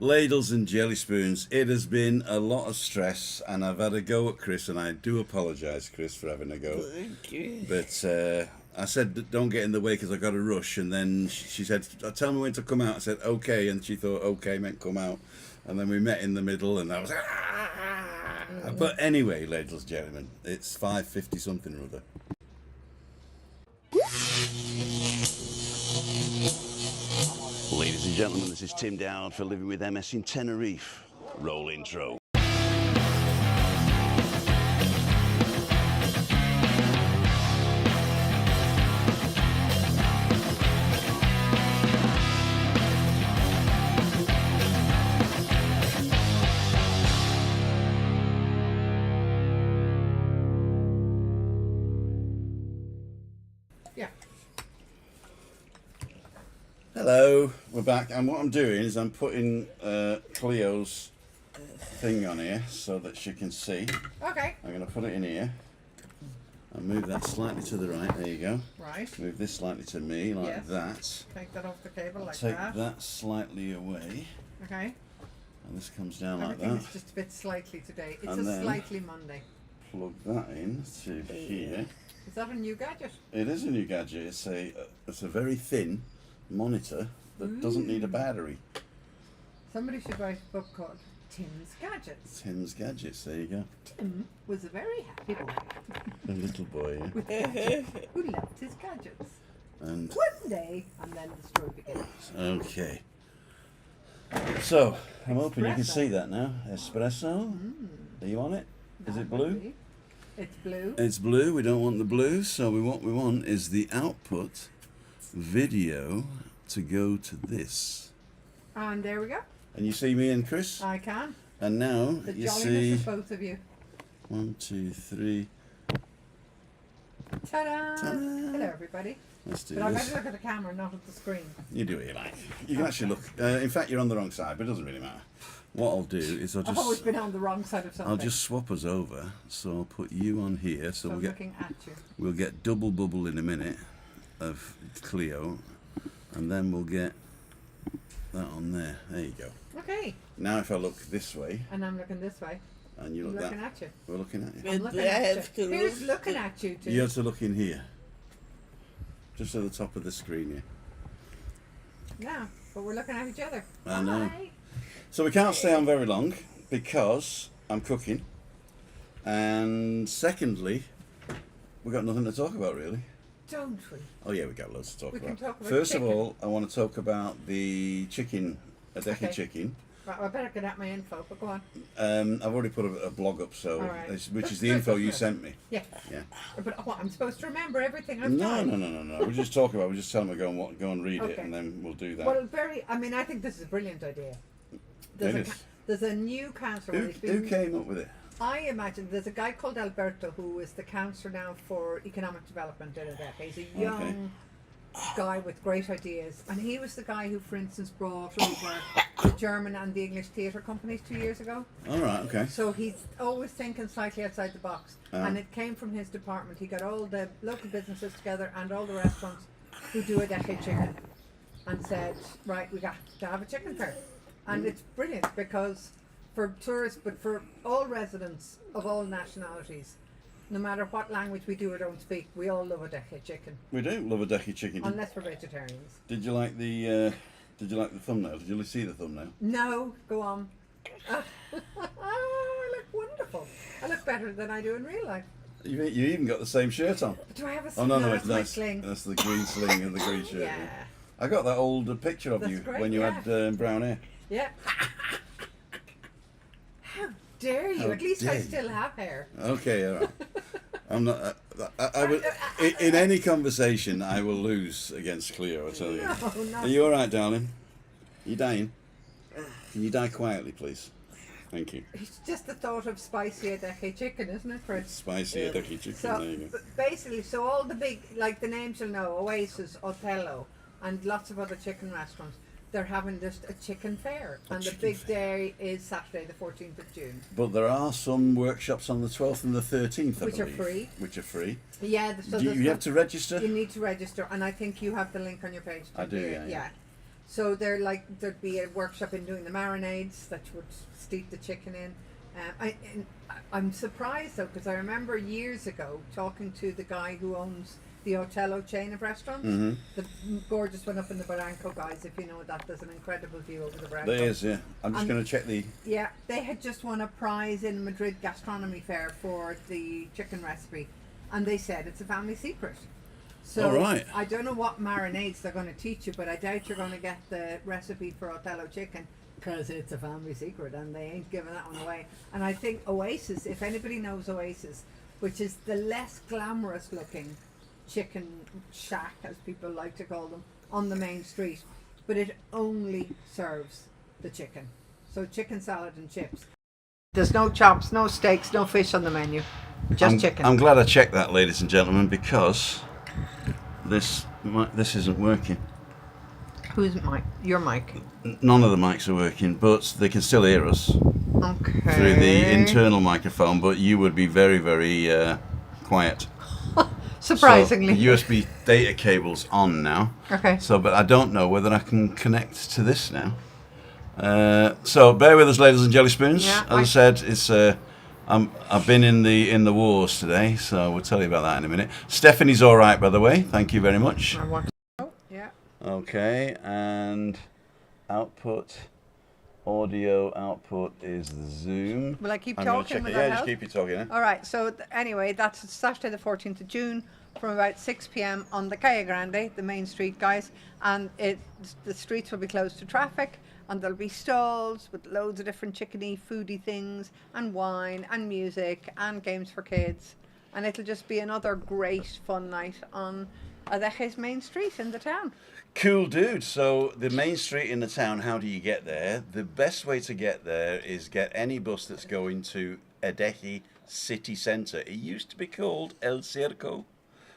Ladles and jelly spoons. It has been a lot of stress, and I've had a go at Chris, and I do apologise, Chris, for having a go. Thank you. But I said, don't get in the way because I got a rush, and then she said, tell me when to come out. I said, okay, and she thought, okay meant come out. And then we met in the middle, and I was But anyway, ladies and gentlemen, it's 5:50 something or other. Ladies and gentlemen, this is Tim Dowd for Living with MS in Tenerife. Roll intro. Hello, we're back, and what I'm doing is I'm putting Cleo's thing on here so that she can see. Okay. I'm going to put it in here. I'll move that slightly to the right, there you go. Right. Move this slightly to me, like that. Take that off the cable like Take that. that slightly away. Okay. And this comes down Everything like that. is just a bit slightly today. It's And a then- slightly Monday. Plug that in to here. Is that a new gadget? It is a new gadget. It's a very thin monitor that doesn't need a battery. Somebody should write a book called Tim's Gadgets. Tim's Gadgets, there you go. Tim was a very happy boy A little boy, yeah. who loved his gadgets. And One day, and then the story begins. okay. So, I'm hoping you can Espresso. see that now. Espresso. Are you on it? Is it blue? It's blue. It's blue. We don't want the blue. So what we want is the output video to go to this. And there we go. And you see me and Chris? I can. And now The you jolliness see of both of you. 1, 2, 3. Ta-da! Ta-da. Hello, everybody. Let's do But I this. better look at the camera, not at the screen. You do what you like. You can actually look. In fact, you're on the wrong side, but it doesn't really matter. What I'll do is I've always been on the wrong side of something. I'll just swap us over. So I'll put you on here. So So we'll I'm get looking at you. we'll get double bubble in a minute of Cleo, and then we'll get that on there. There you go. Okay. Now if I look this way And I'm looking this way. and you I'm look looking that, at you. we're looking at you. I'm But looking I at have you. to Who's look- looking at you too? You have to look in here, just at the top of the screen here. No, but we're looking at each other. I know. Hi. So we can't stay on very long because I'm cooking, and secondly, we've got nothing to talk about really. Don't we? Oh yeah, we got loads to talk We about. can talk about First chicken. of all, I want to talk about the chicken, Adeje Okay. chicken. Right, I better get out my info, but go on. I've already put a blog up, so All right. which is the info you sent me. Yeah. Yeah. But what, I'm supposed to remember everything I've No, done? no. We just talk about. We just tell them to go and read it, Okay. and then we'll do that. Well, I mean, I think this is a brilliant idea. There's, It a, is. there's a new councillor. Who came up with it? I imagine there's a guy called Alberto who is the councillor now for economic development in Adeje. He's a young guy with great ideas, and he was the guy who, for instance, brought over the German and the English theatre companies 2 years ago. All right. Okay. So he's always thinking slightly outside the box, Ah. and it came from his department. He got all the local businesses together and all the restaurants who do Adeje chicken, and said, right, we got to have a chicken fair. And it's brilliant because for tourists, but for all residents of all nationalities, no matter what language we do or don't speak, we all love Adeje chicken, We do love Adeje chicken. unless we're vegetarians. Did you like the thumbnail? Did you see the thumbnail? No, go on. Oh, I look wonderful. I look better than I do in real life. You even got the same shirt on. Do I have a Oh no, that's my that's sling. that's the green sling and the green shirt. Yeah. I got that old picture of That's you great, when you yeah. had brown hair. Yeah. How dare you? How At least dare I you. still have hair. Okay, all right. I'm not. I would, in any conversation, I will lose against Cleo. I tell you. No, not Are you all right, darling? You dying? Can you die quietly, please? Thank you. It's just the thought of spicy Adeje chicken, isn't it, Fritz? Spicy Yeah. Adeje chicken. So There you go. basically, so all the big, like the names you'll know, Oasis, Othello, and lots of other chicken restaurants, they're having just a chicken fair, and the chicken big fair. day is Saturday, the 14th of June. But there are some workshops on the 12th and the 13th, I Which are believe, free. Which are free. Yeah, so Do you there's have to register? You need to register, and I think you have the link on your page. I do, don't you? yeah. So there'd be a workshop in doing the marinades that you would steep the chicken in. I'm surprised though, because I remember years ago talking to the guy who owns the Otello chain of restaurants. Mm-hmm. The gorgeous one up in the Barranco, guys. If you know that, there's an incredible view over the Barranco. There is, yeah. I'm just going to check the. Yeah, they had just won a prize in Madrid Gastronomy Fair for the chicken recipe, and they said it's a family secret. So All right. I don't know what marinades they're going to teach you, but I doubt you're going to get the recipe for Otello chicken because it's a family secret and they ain't giving that one away. And I think Oasis, if anybody knows Oasis, which is the less glamorous looking chicken shack, as people like to call them, on the main street, but it only serves the chicken. So chicken salad and chips. There's no chops, no steaks, no fish on the menu, just chicken. I'm glad I checked that, ladies and gentlemen, because this isn't working. Whose mic? Your mic. None of the mics are working, but they can still hear us Okay. through the internal microphone, but you would be very, very quiet. Surprisingly. So the USB data cable's on now. Okay. So, but I don't know whether I can connect to this now. So bear with us, ladies and jelly spoons. Yeah, As I said, it's I've been in the wars today, so we'll tell you about that in a minute. Stephanie's all right, by the way. Thank you very much. I want to. Oh, yeah. Okay, and output. Audio output is the Zoom. Will I keep I'm gonna talking? check Will it. that Yeah, just help? keep you talking. Yeah? All right. So anyway, that's Saturday the 14th of June from about 6 p.m. on the Calle Grande, the main street, guys. And the streets will be closed to traffic, and there'll be stalls with loads of different chickeny, foodie things, and wine, and music, and games for kids. And it'll just be another great fun night on Adeje's main street in the town. Cool, dude. So the main street in the town, how do you get there? The best way to get there is get any bus that's going to Adeje City Centre. It used to be called El Circo,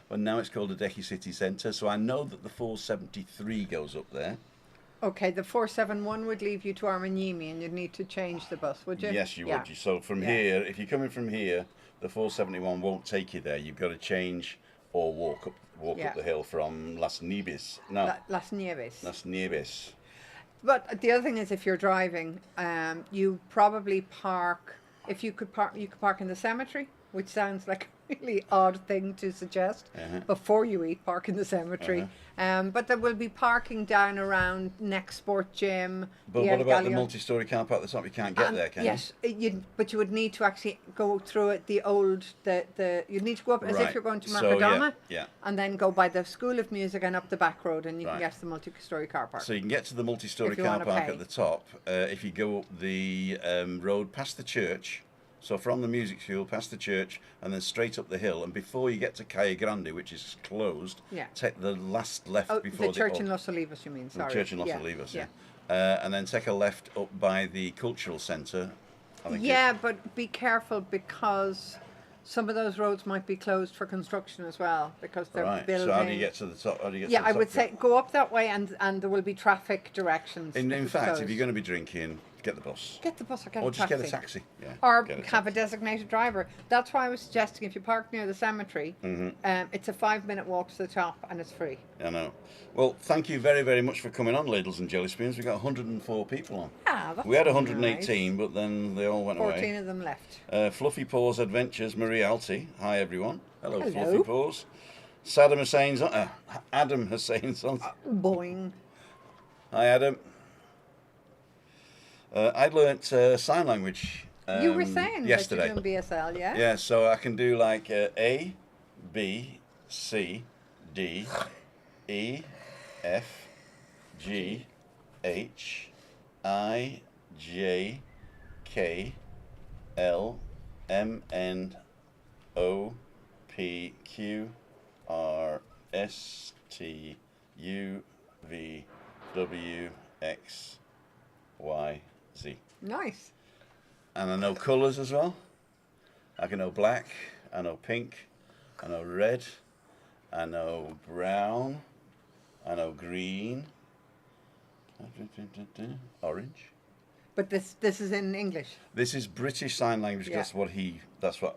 but now it's called Adeje City Centre. So I know that the 473 goes up there. Okay, the 471 would leave you to Armagnac, and you'd need to change the bus, would you? Yes, you Yeah. would. So from here, if you're coming from here, the 471 won't take you there. You've got to change or walk up the hill from Las Nieves. No, Las Nieves. Las Nieves. But the other thing is, if you're driving, you probably park. If you could park in the cemetery, which sounds like a really odd thing to suggest. Before you eat, park in the cemetery. But there will be parking down around next sport gym. But what about the multi-storey car park at the top? You can't get there, can you? Yes, but you would need to actually go through it. You'd need to go up as if you're going to Macadama, and then go by the School of Music and up the back road, and you can get to the multi-storey car park. So you can get to the multi-storey car park at the top if you go up the road past the church. So from the music school, past the church, and then straight up the hill. And before you get to Calle Grande, which is closed, take the last left before the church in Los Olivos, you mean? Sorry. The church in Los Olivos, and then take a left up by the cultural centre. But be careful because some of those roads might be closed for construction as well because they're building. So how do you get to the top? I would say go up that way, and there will be traffic directions. In fact, if you're going to be drinking, get the bus. Get the bus or or just get a taxi. Or have a designated driver. That's why I was suggesting if you park near the cemetery, it's a 5-minute walk to the top and it's free. I know. Well, thank you very, very much for coming on, Ladles and Jelly Spoons. We got 104 people on. That's we had 118, but then they all went 14 away. 14 of them left. Fluffy Paws Adventures, Marie Alty. Hi, everyone. Hello. Fluffy Paws. Adam Hussein's on. Boing. Hi, Adam. I learnt sign language you were saying yesterday. That you're doing BSL, yeah? Yeah, so I can do like A, B, C, D, E, F, G, H, I, J, K, L, M, N, O, P, Q, R, S, T, U, V, W, X, Y, Z. Nice. And I know colours as well. I can know black, I know pink, I know red, I know brown, I know green, orange. But this is in English. This is British Sign Language. Yeah. That's what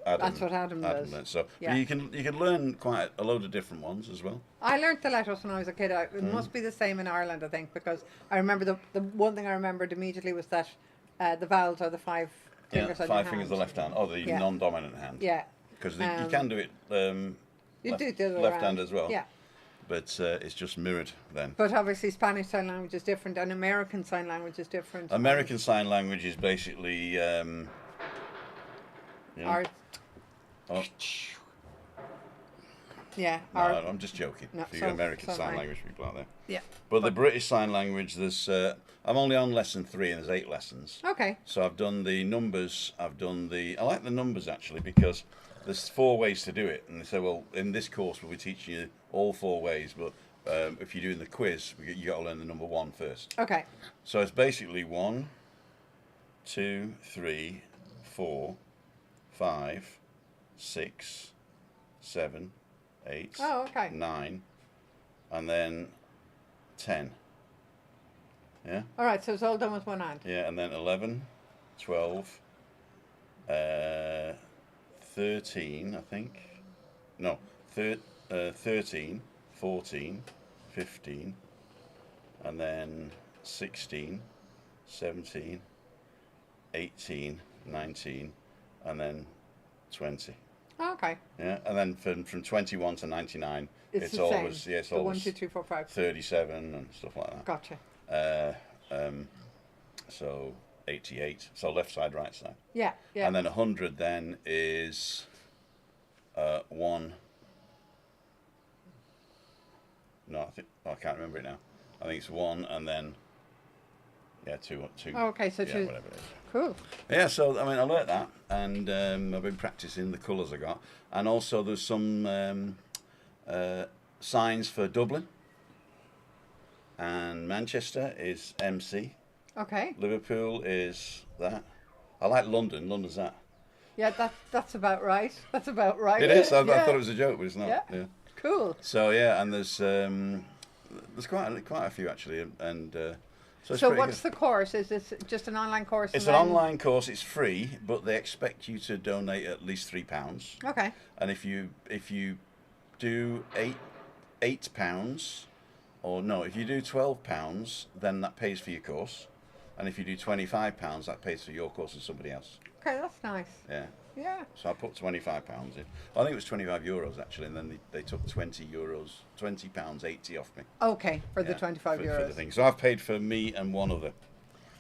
Adam. That's what Adam does. learned. So Yeah. but you can learn quite a load of different ones as well. I learnt the letters when I was a kid. It must be the same in Ireland, I think, because I remember the one thing I remembered immediately was that the vowels are the five fingers on your Five fingers hand. the left hand, or the Yeah. non-dominant hand. Yeah. Because you can do it You do the other left hand round. as well. Yeah. But it's just mirrored then. But obviously Spanish Sign Language is different and American Sign Language is different. American Sign Language is basically... Our, oh, yeah. no, Our, I'm just joking. No, For you so- American so Sign fine. Language people out there. yeah. But the British Sign Language, there's... I'm only on lesson 3 and there's 8 lessons. Okay. So I've done the numbers, I like the numbers actually because there's 4 ways to do it. And they say, well, in this course we'll be teaching you all 4 ways, but if you're doing the quiz, you got to learn the number 1 first. Okay. So it's basically 1, 2, 3, 4, 5, 6, 7, 8, Oh, okay. 9, and then 10. Yeah? All right, so it's all done with one hand. Yeah, and then 11, 12, 13, I think. No, 13, 14, 15, and then 16, 17, 18, 19, and then 20. Oh, okay. Yeah, and then from 21 to 99, It's the always same. yeah, it's So 1, always 2, 3, 4, 5. 37 and stuff like that. Gotcha. So 88. So left side, right side. Yeah. Yeah. And then 100 then is 1. No, I can't remember it now. I think it's 1 and then 2. Oh, okay, so yeah, 2. whatever it is. Cool. Yeah, so I mean, I learnt that, and I've been practicing the colours I got, and also there's some signs for Dublin, and Manchester is MC. Okay. Liverpool is that. I like London. London's that. Yeah, that's about right. That's about right. It is. I Yeah. thought it was a joke, but it's not. Yeah. Cool. So yeah, and there's quite a few actually, and so it's So pretty what's good. the course? Is this just an online course? It's and an then- online course. It's free, but they expect you to donate at least £3. Okay. And if you do £8, or no, if you do £12, then that pays for your course, and if you do £25, that pays for your course and somebody else. Okay, that's nice. Yeah. Yeah. So I put £25 in. I think it was €25 actually, and then they took £20.80 off me. Okay, for the Yeah, 25 for the euros. thing. So I've paid for me and one other.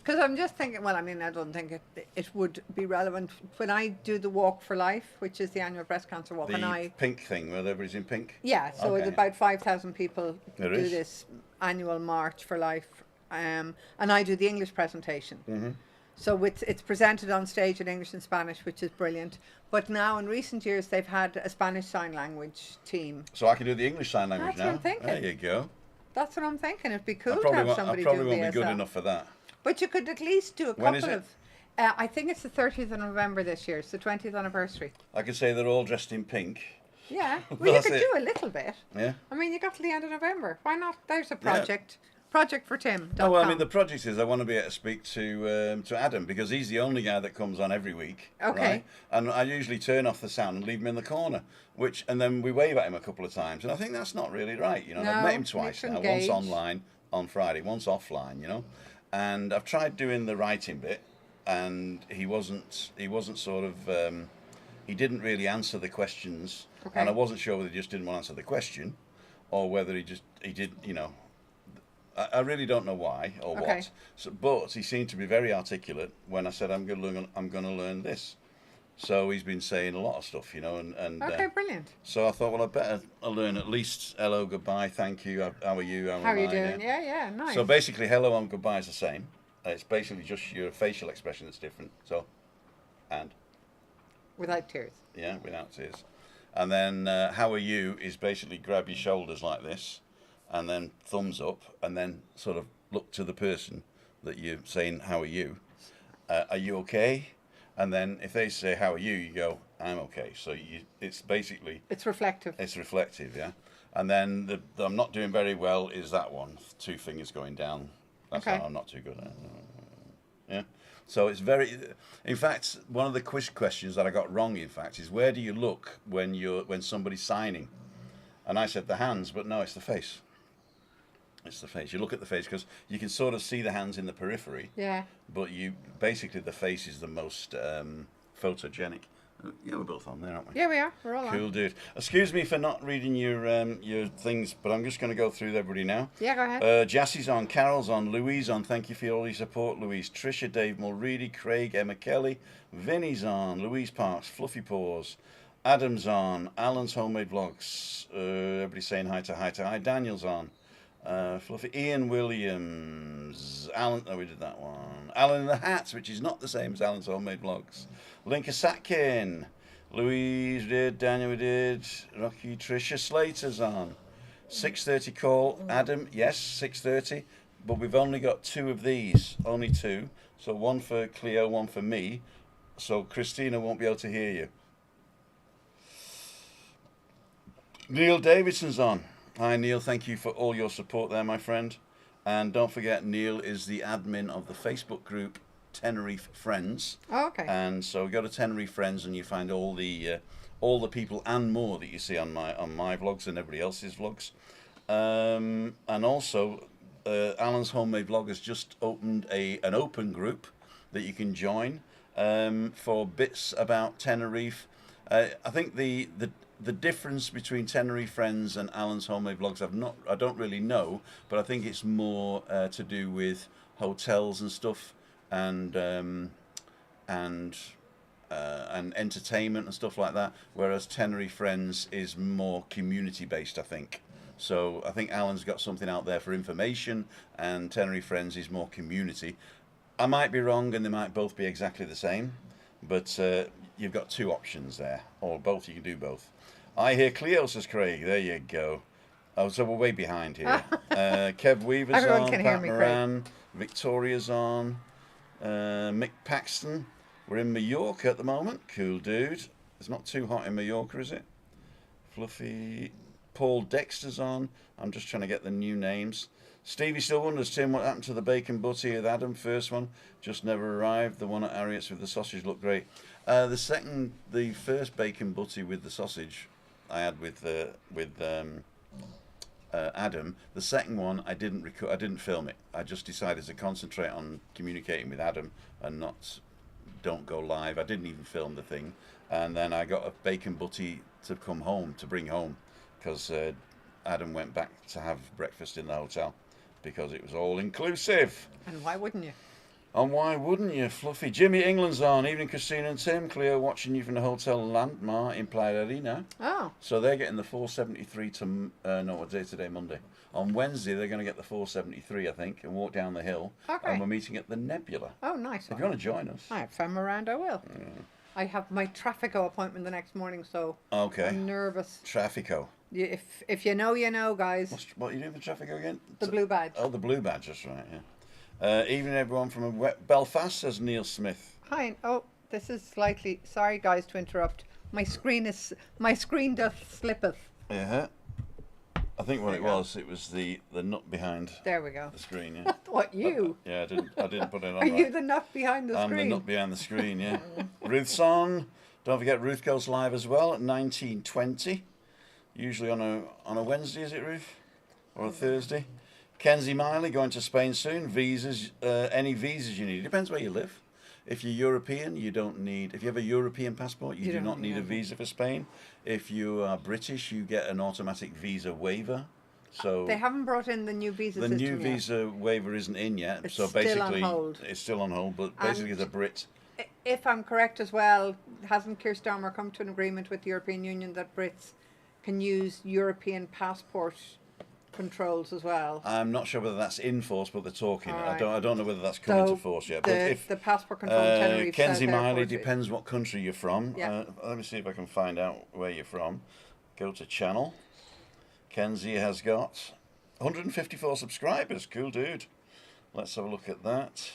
Because I'm just thinking, well, I mean, I don't think it would be relevant when I do the Walk for Life, which is the annual breast cancer walk, and The pink thing where everybody's in pink. yeah, so Okay. it's about 5,000 people There do is. this annual March for Life, and I do the English presentation. Mm-hmm. So it's presented on stage in English and Spanish, which is brilliant. But now in recent years, they've had a Spanish Sign Language team. So I can do the English Sign Language That's now. what I'm thinking. There you go. That's what I'm thinking. It'd be cool I to probably have won't, somebody I probably do won't be good BSL. enough for that. But you could at least do a When is couple it? of. I think it's the 30th of November this year. It's the 20th anniversary. I could say they're all dressed in pink. Yeah. Well, you That's could it. do a little bit. Yeah. I mean, you got to the end of November. Why not? There's a project. Project for Tim. Oh, well, I mean, the project is I want to be able to speak to Adam because he's the only guy that comes on every week. Okay. Right? And I usually turn off the sound and leave him in the corner, and then we wave at him a couple of times. And I think that's not really right, you know. And I've No, met him you twice should now, engage. once online on Friday, once offline, you know. And I've tried doing the writing bit, and he wasn't sort of, he didn't really answer the questions. Okay. And I wasn't sure whether he just didn't want to answer the question or whether he did, you know. I really don't know why or Okay. what. So, but he seemed to be very articulate when I said I'm going to learn this. So he's been saying a lot of stuff, you know, and Okay, brilliant. so I thought, well, I better learn at least hello, goodbye, thank you, how are you, How are you am I? doing? Yeah, nice. So basically, hello and goodbye is the same. It's basically just your facial expression that's different. So, and Without tears. yeah, without tears. And then how are you is basically grab your shoulders like this, and then thumbs up, and then sort of look to the person that you're saying, how are you? Are you okay? And then if they say, how are you? You go, I'm okay. So it's basically, It's reflective. it's reflective, yeah? And then the I'm not doing very well is that one, 2 fingers going down. That's Okay. how I'm not too good at it. Yeah. So it's very. In fact, one of the quiz questions that I got wrong, in fact, is where do you look when somebody's signing? And I said the hands, but no, it's the face. It's the face. You look at the face because you can sort of see the hands in the periphery. Yeah. But basically the face is the most photogenic. Yeah, we're both on there, aren't we? Yeah, we are. We're all Cool, on. dude. Excuse me for not reading your things, but I'm just going to go through everybody now. Yeah, go ahead. Jassie's on, Carol's on, Louise on. Thank you for all your support, Louise. Trisha, Dave Mulready, Craig, Emma Kelly, Vinny's on, Louise Parks, Fluffy Paws, Adam's on, Alan's Homemade Vlogs. Everybody saying hi to hi. Daniel's on. Fluffy, Ian Williams, Alan. Oh, we did that one. Alan in the Hat, which is not the same as Alan's Homemade Vlogs. Linka Satkin, Louise we did, Daniel we did, Rocky, Trisha, Slater's on. 6:30 call, Adam, yes, 6:30, but we've only got 2 of these, only 2. So one for Cleo, one for me. So Christina won't be able to hear you. Neil Davidson's on. Hi Neil, thank you for all your support there, my friend. And don't forget, Neil is the admin of the Facebook group Tenerife Friends. Oh, okay. And so go to Tenerife Friends and you find all the people and more that you see on my vlogs and everybody else's vlogs. And also, Alan's Homemade Vlog has just opened an open group that you can join for bits about Tenerife. I think the difference between Tenerife Friends and Alan's Homemade Vlogs, I don't really know, but I think it's more to do with hotels and stuff, and entertainment and stuff like that. Whereas Tenerife Friends is more community based, I think. So I think Alan's got something out there for information, and Tenerife Friends is more community. I might be wrong, and they might both be exactly the same, but you've got 2 options there, or both. You can do both. I hear Cleo, says Craig. There you go. Oh, so we're way behind here. Kev Weaver's Everyone on, can Pat hear me, Moran, Victoria's on, Mick Paxton. We're in Mallorca at the moment. Cool, dude. It's not too hot in Mallorca, is it? Fluffy. Paul Dexter's on. I'm just trying to get the new names. Stevie still wonders, Tim, what happened to the bacon butty with Adam? First one just never arrived. The one at Harriet's with the sausage looked great. The first bacon butty with the sausage I had with Adam. The second one I didn't film it. I just decided to concentrate on communicating with Adam and don't go live. I didn't even film the thing, and then I got a bacon butty to bring home, because Adam went back to have breakfast in the hotel because it was all inclusive. And why wouldn't you? And why wouldn't you, Fluffy? Jimmy England's on. Evening, Christina and Tim. Cleo watching you from the Hotel Landmar in Playa Arena. Oh. So they're getting the 473 to... what day today? Monday. On Wednesday, they're going to get the 473, I think, and walk down the hill. Okay. And we're meeting at the Nebula. Oh, nice. If you want to join us. If I'm around, I will. I have my Traffico appointment the next morning, so Okay. I'm nervous. Traffico. If you know, you know, guys. What are you doing for Traffico again? The blue badge. Oh, the blue badge, that's right, yeah. Evening, everyone from Belfast, says Neil Smith. Hi. Oh, this is slightly... Sorry, guys, to interrupt. My screen doth slippeth. Yeah. I think what it was the nut behind There we go. the screen, yeah. What, you? Yeah, I didn't put it on Are right. you the nut behind the I'm screen? the nut behind the screen, yeah. Ruth's on. Don't forget, Ruth goes live as well at 19:20. Usually on a Wednesday, is it, Ruth? Or a Thursday? Kenzie Miley going to Spain soon. Visas, any visas you need. Depends where you live. If you're European, you don't need... If you have a European passport, you do not need a visa for Spain. If you are British, you get an automatic visa waiver. So they haven't brought in the new visa the system new yet. visa waiver isn't in yet. It's so still basically, on hold. it's still on hold. But basically, as a Brit, If I'm correct as well, hasn't Keir Starmer come to an agreement with the European Union that Brits can use European passport controls as well? I'm not sure whether that's in force, but they're talking. Right. I don't know whether that's come into force yet. But if the passport control in Tenerife Kenzie South Miley, Airport, depends what country you're from. Yeah. Let me see if I can find out where you're from. Go to channel. Kenzie has got 154 subscribers. Cool, dude. Let's have a look at that.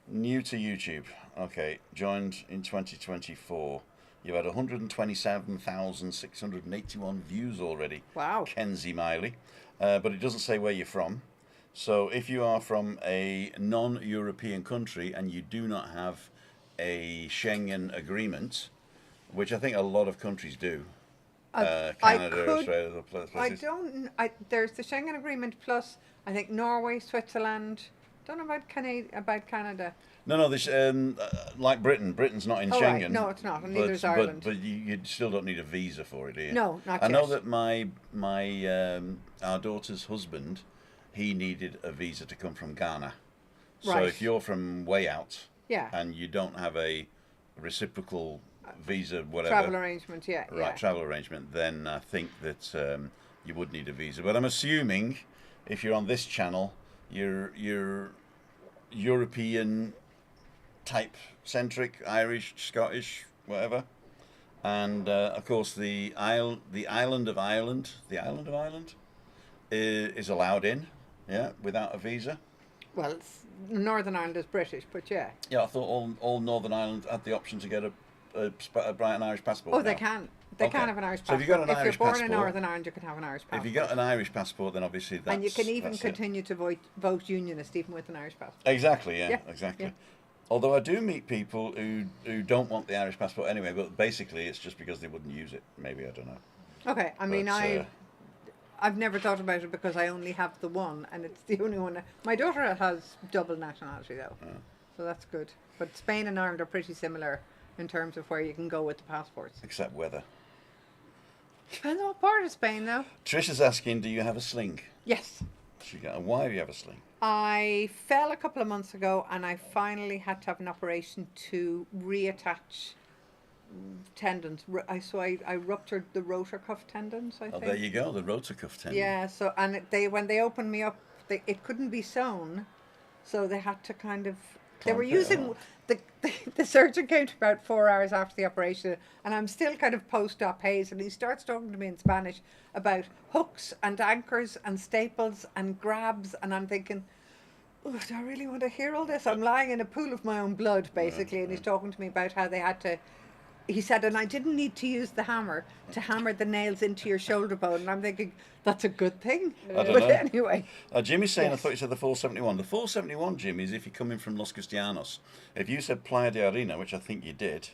New to YouTube. Okay, joined in 2024. You've had 127,681 views already. Wow. Kenzie Miley. But it doesn't say where you're from. So if you are from a non-European country and you do not have a Schengen agreement, which I think a lot of countries do, Canada, Australia, the places. There's the Schengen Agreement plus, I think, Norway, Switzerland. Don't know about Canada. No, this like Britain. Britain's not in Oh, Schengen. right. No, it's not, and neither is Ireland. But you still don't need a visa for it, do you? No, not I know yet. that our daughter's husband, he needed a visa to come from Ghana. So Right. if you're from way out, Yeah. and you don't have a reciprocal visa, whatever, Travel arrangement, yeah. right, travel arrangement, then I think that you would need a visa. But I'm assuming if you're on this channel, you're European type centric, Irish, Scottish, whatever. And of course the island of Ireland is allowed in, yeah, without a visa. Well, Northern Ireland is British, but yeah. Yeah, I thought all Northern Ireland had the option to get a bright Irish passport. Oh, now. they can. They Okay. can have an Irish So passport. if you've got an Irish you're born in passport- Northern Ireland, you can have an Irish passport. If you got an Irish passport, then obviously that's... and you can even that's it. continue to vote unionist even with an Irish passport. Exactly, yeah, Yeah, exactly. yeah. Although I do meet people who don't want the Irish passport anyway, but basically it's just because they wouldn't use it. Maybe, I don't know. Okay, I mean, But, I've never thought about it because I only have the one, and it's the only one. My daughter has double nationality though, so that's good. But Spain and Ireland are pretty similar in terms of where you can go with the passports. Except weather. Depends on what part of Spain though. Trish is asking, do you have a sling? Yes. And why do you have a sling? I fell a couple of months ago and I finally had to have an operation to reattach tendons. I ruptured the rotor cuff tendons, I Oh, think. there you go, the rotor cuff tendon. Yeah, so, and when they opened me up, it couldn't be sewn, so they had to kind of, they were Clamp it using, on. the surgeon came to about 4 hours after the operation, and I'm still kind of post-op haze, and he starts talking to me in Spanish about hooks and anchors and staples and grabs, and I'm thinking, oh, do I really want to hear all this? I'm lying in a pool of my own blood, basically, and he's talking to me about how they had to, he said, and I didn't need to use the hammer to hammer the nails into your shoulder bone. And I'm thinking, that's a good thing. I don't But know. anyway. Jimmy's saying, Yes. I thought you said the 471. The 471, Jimmy, is if you're coming from Los Cristianos. If you said Playa de Arena, which I think you did,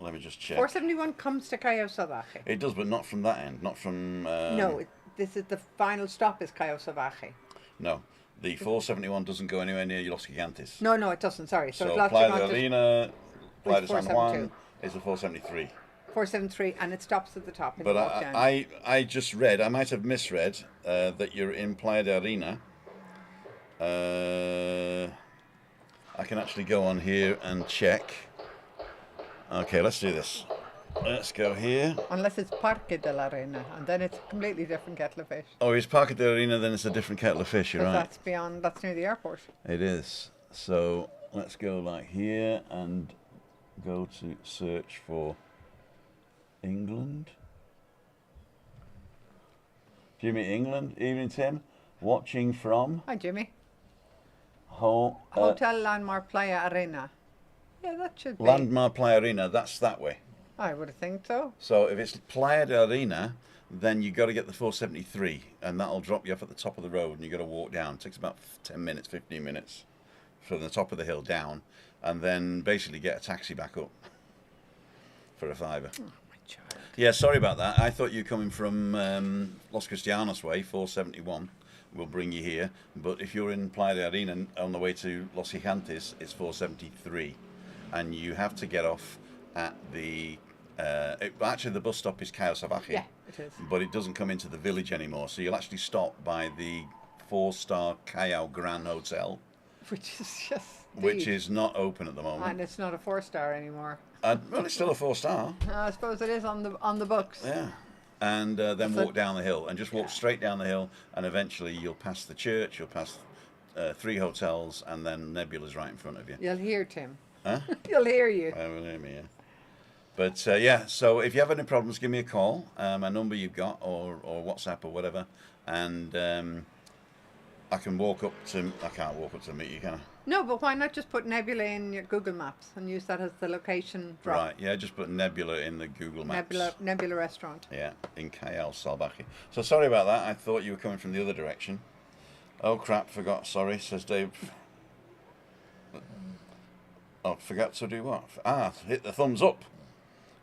let me just check. 471 comes to Cayo Salvaje. It does, but not from that end. Not from... No, this is the final stop is Cayo Salvaje. No. The 471 doesn't go anywhere near Los Gigantes. No, it doesn't. Sorry. So, it's Los Playa de Gigantes, Arena, Playa de San 472. Juan is the 473. 473, and it stops at the top. And But you walk down. I just read, I might have misread, that you're in Playa de Arena. I can actually go on here and check. Okay, let's do this. Let's go here. Unless it's Parque de la Arena, and then it's a completely different kettle of fish. Oh, it's Parque de Arena, then it's a different kettle of fish, you're 'Cause right. that's near the airport. It is. So let's go like here and go to search for England. Jimmy, England. Evening, Tim. Watching from Hi, Jimmy. Hotel Hotel Landmark Playa Arena. Yeah, that should be. Landmark Playa Arena. That's that way. I would think so. So if it's Playa de Arena, then you got to get the 473, and that'll drop you off at the top of the road, and you got to walk down. It takes about 10 minutes, 15 minutes from the top of the hill down, and then basically get a taxi back up for a £5. Oh, my child. Yeah, sorry about that. I thought you were coming from Los Cristianos way, 471. Will bring you here. But if you're in Playa de Arena on the way to Los Gigantes, it's 473. And you have to get off at the... actually, the bus stop is Cayo Salvaje. Yeah, it is. But it doesn't come into the village anymore. So you'll actually stop by the 4-star Cayo Gran Hotel, Which is just. which deep. is not open at the moment. And it's not a 4-star anymore. Well, it's still a 4-star. I suppose it is on the books. Yeah. And then So- walk down the hill and just walk Yeah. straight down the hill, and eventually you'll pass the church, you'll pass 3 hotels, and then Nebula's right in front of you. You'll hear Tim. Huh? You'll hear you. I will hear me, yeah. But yeah, so if you have any problems, give me a call. My number you've got, or WhatsApp or whatever, and I can walk up to. I can't walk up to meet you, can I? No, but why not just put Nebula in your Google Maps and use that as the location drop? Right. Yeah, just put Nebula in the Google Maps. Nebula restaurant. Yeah, in Cayo Salvaje. So sorry about that. I thought you were coming from the other direction. Oh crap, forgot, sorry, says Dave. Oh, forgot to do what? Hit the thumbs up.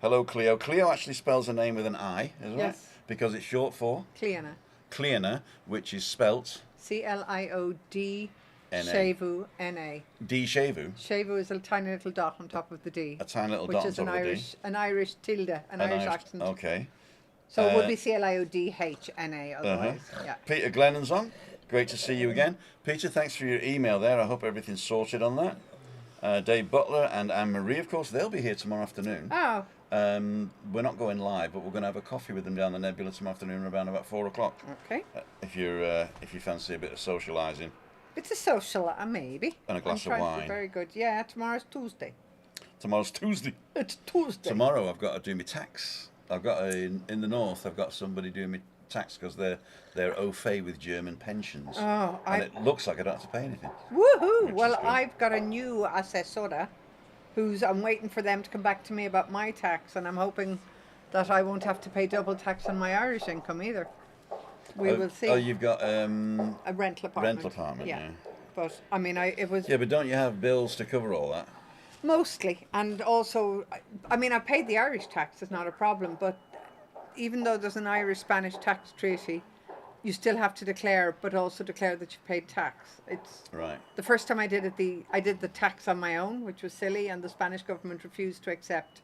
Hello, Cleo. Cleo actually spells her name with an I, is right? Yes. Because it's short for Cleana. Cleana, which is spelt Cliod. N-A. Shavu, N-A. D Shavu. Shavu is a tiny little dot on top of the D. A tiny little which dot on is top of the D. an Irish tilde, an Irish accent. Okay. So it would be Cliodhna otherwise. Yeah. Peter Glennon's on. Great to see you again. Peter, thanks for your email there. I hope everything's sorted on that. Dave Butler and Anne-Marie, of course, they'll be here tomorrow afternoon. Oh. We're not going live, but we're going to have a coffee with them down the Nebula tomorrow afternoon around about 4 o'clock. Okay. If you fancy a bit of socialising. It's a social, maybe. And a glass of wine. Very good. Yeah, tomorrow's Tuesday. Tomorrow's Tuesday. It's Tuesday. Tomorrow I've got to do my tax. I've got in the north. I've got somebody doing my tax because they're au fait with German pensions. Oh, and it looks like I don't have to pay anything. Woohoo! Well, I've got a new assessora, I'm waiting for them to come back to me about my tax, and I'm hoping that I won't have to pay double tax on my Irish income either. We will see. Oh, you've got a rental apartment. Rental apartment, yeah. But I mean, it was. Yeah, but don't you have bills to cover all that? Mostly, and also, I mean, I paid the Irish tax. It's not a problem, but even though there's an Irish-Spanish tax treaty, you still have to declare, but also declare that you paid tax. It's right. The first time I did it, I did the tax on my own, which was silly, and the Spanish government refused to accept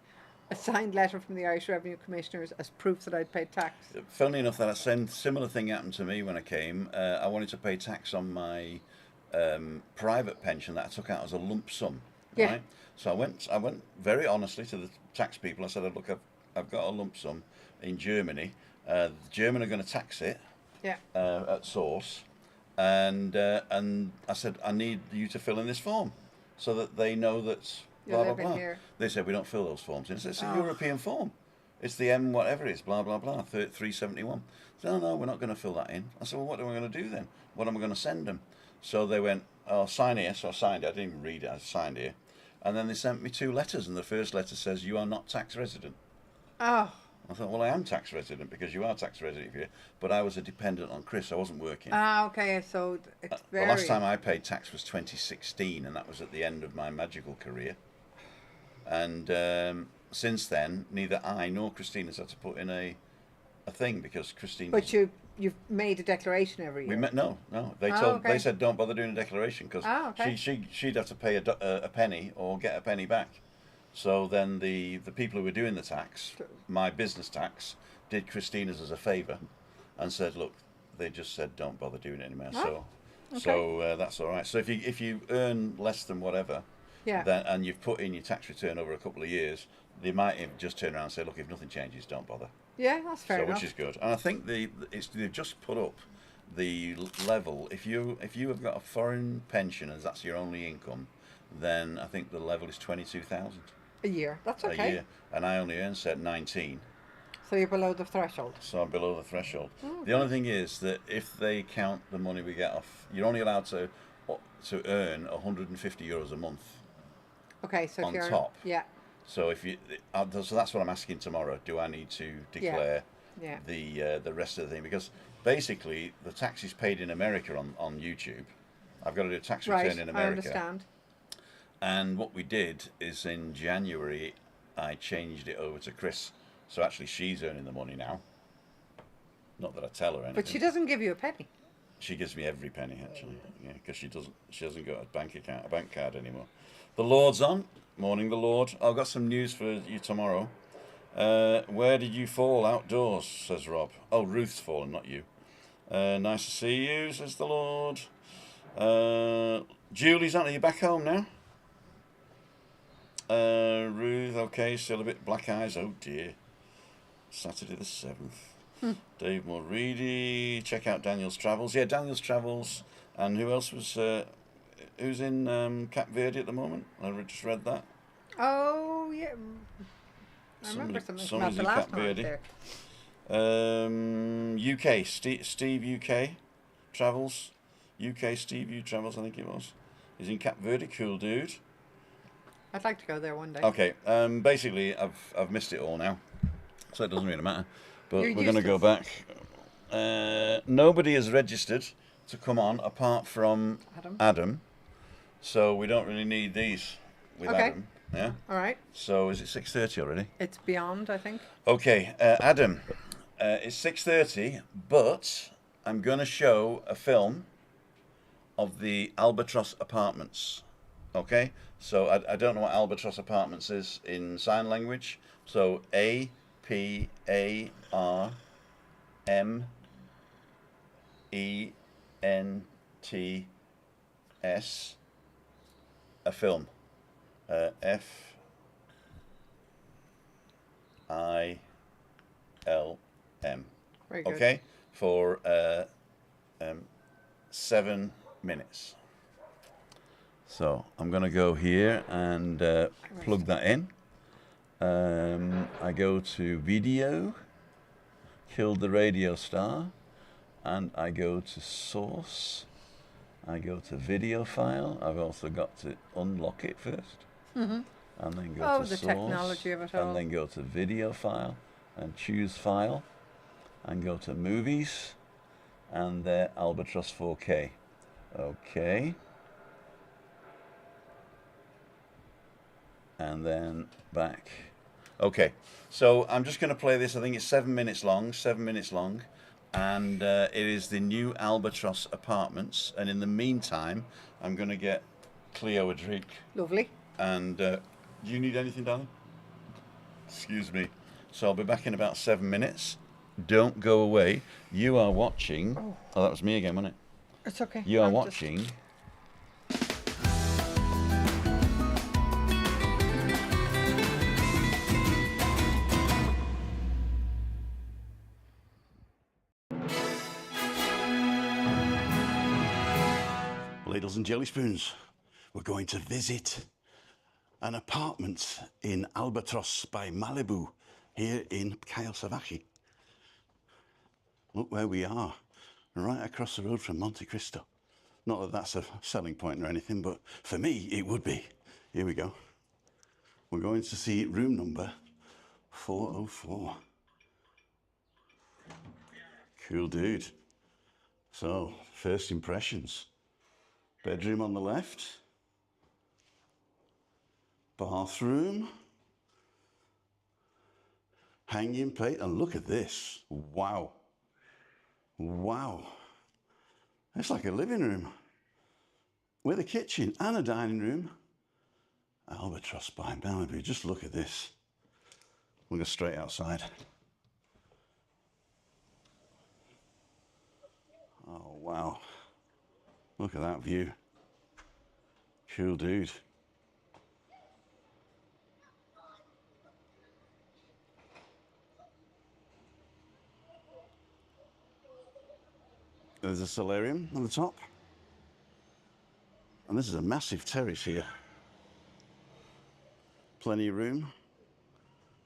a signed letter from the Irish Revenue Commissioners as proof that I'd paid tax. Funnily enough, that similar thing happened to me when I came. I wanted to pay tax on my private pension that I took out as a lump sum. Yeah. Right? So I went very honestly to the tax people. I said, look, I've got a lump sum in Germany. The German are going to tax it. Yeah. At source, and I said, I need you to fill in this form so that they know that blah blah blah. Here. They said we don't fill those forms in. It's a European form. It's the M whatever it is, blah blah blah, 371. So no, we're not going to fill that in. I said, well, what am I going to do then? What am I going to send them? So they went, oh, sign here. So I signed it. I didn't even read it. I signed here, and then they sent me 2 letters, and the first letter says you are not tax resident. Oh. I thought, well, I am tax resident because you are tax resident here, but I was a dependent on Chris. I wasn't working. Okay, so it's very... The last time I paid tax was 2016, and that was at the end of my magical career. And since then, neither I nor Christina's had to put in a thing because Christine... But you've made a declaration every year? No. They said don't bother doing a declaration because she'd have to pay a penny or get a penny back. So then the people who were doing the tax, my business tax, did Christina's as a favour and said, look, they just said don't bother doing it anymore. So that's all right. So if you earn less than whatever, then and you've put in your tax return over a couple of years, they might just turn around and say, look, if nothing changes, don't bother. Yeah, that's fair enough. Which is good. And I think they've just put up the level. If you have got a foreign pension and that's your only income, then I think the level is 22,000. A year. That's okay. A year. And I only earn 19. So you're below the threshold. So I'm below the threshold. Oh, the only thing is that if they count the money we get off, you're only allowed to earn €150 a month. Okay, so on top. Yeah. So so that's what I'm asking tomorrow. Do I need to declare the rest of the thing? Because basically the tax is paid in America on YouTube. I've got to do a tax return in America. I understand. And what we did is in January, I changed it over to Chris. So actually, she's earning the money now. Not that I tell her anything. But she doesn't give you a penny. She gives me every penny actually, because she doesn't got a bank card anymore. The Lord's on. Morning, the Lord. I've got some news for you tomorrow. Where did you fall outdoors? Says Rob. Oh, Ruth's fallen, not you. Nice to see you, says the Lord. Julie's on. Are you back home now? Ruth, okay, still a bit black eyes. Oh dear. Saturday the 7th. Dave Mulready. Check out Daniel's Travels. Yeah, Daniel's Travels. And who else was? Who's in Cape Verde at the moment? I just read that. Oh yeah. I remember something about the last time I was there. UK Steve UK Travels. UK Steve U Travels, I think it was. He's in Cape Verde. Cool dude. I'd like to go there one day. Okay. Basically, I've missed it all now, so it doesn't really matter. But we're going to go back. Nobody has registered to come on apart from Adam. So we don't really need these with Adam. Yeah. All right. So is it 6:30 already? It's beyond, I think. Okay, Adam. It's 6:30, but I'm going to show a film of the Albatross Apartments. Okay, so I don't know what Albatross Apartments is in sign language. So APARMENTS, a film. FILM. Very good. Okay, for 7 minutes. So I'm going to go here and plug that in. I go to video, killed the radio star, and I go to source. I go to video file. I've also got to unlock it first. And then go to the source. technology of it all. And then go to video file and choose file and go to movies and there Albatross 4K. Okay. And then back. Okay, so I'm just going to play this. I think it's 7 minutes long, and it is the new Albatross Apartments. And in the meantime, I'm going to get Cleo a drink. Lovely. And do you need anything, darling? Excuse me. So I'll be back in about 7 minutes. Don't go away. You are watching. Oh, that was me again, wasn't it? It's okay. You are watching. Ladles and jelly spoons. We're going to visit an apartment in Albatross by Malibu here in Cayo Salvaje. Look where we are, right across the road from Monte Cristo. Not that that's a selling point or anything, but for me it would be. Here we go. We're going to see room number 404. Cool dude. So, first impressions. Bedroom on the left. Bathroom. Hanging plate, and look at this. Wow. Wow. It's like a living room with a kitchen and a dining room. Albatross by Malibu. Just look at this. We'll go straight outside. Oh, wow. Look at that view. Cool dude. There's a solarium on the top. And this is a massive terrace here. Plenty of room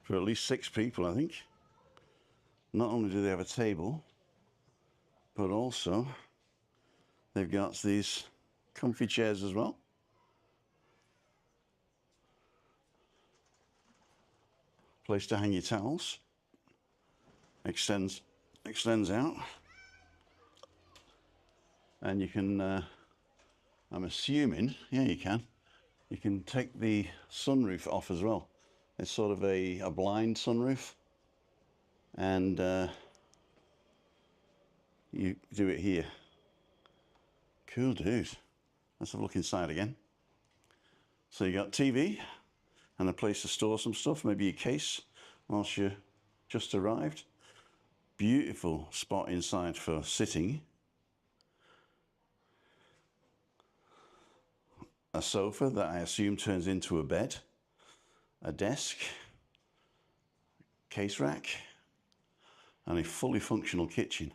for at least 6 people, I think. Not only do they have a table, but also they've got these comfy chairs as well. Place to hang your towels. Extends out. And you can, I'm assuming, yeah, you can take the sunroof off as well. It's sort of a blind sunroof. And you do it here. Cool dude. Let's have a look inside again. So you got TV and a place to store some stuff, maybe a case whilst you just arrived. Beautiful spot inside for sitting. A sofa that I assume turns into a bed, a desk, case rack, and a fully functional kitchen.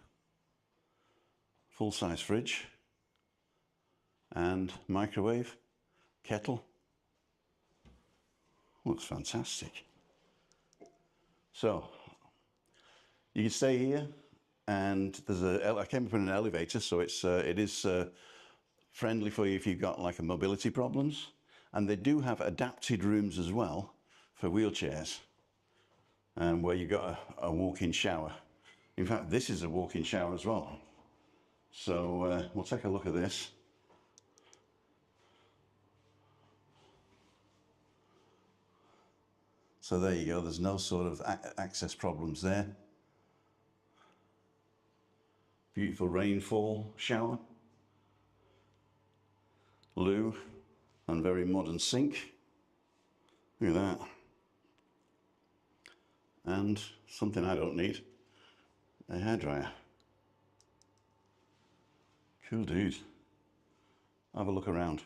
Full-size fridge and microwave, kettle. Looks fantastic. So you can stay here, and I came up in an elevator, so it is friendly for you if you've got like a mobility problems. And they do have adapted rooms as well for wheelchairs, where you've got a walk-in shower. In fact, this is a walk-in shower as well. So we'll take a look at this. So there you go, there's no sort of access problems there. Beautiful rainfall shower. Loo and very modern sink. Look at that. And something I don't need, a hairdryer. Cool dude. Have a look around.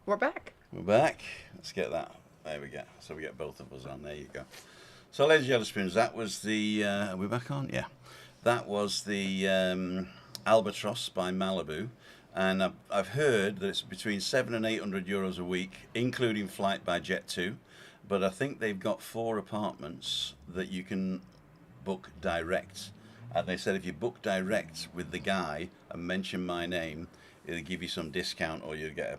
We're back. We're back. Let's get that. There we go. So we get both of us on. There you go. So, ladies and gentlemen, that was the. Are we back on? Yeah. That was the Albatross by Malibu, and I've heard that it's between €700 and €800 a week, including flight by Jet2. But I think they've got 4 apartments that you can book direct, and they said if you book direct with the guy and mention my name, it'll give you some discount, or you'll get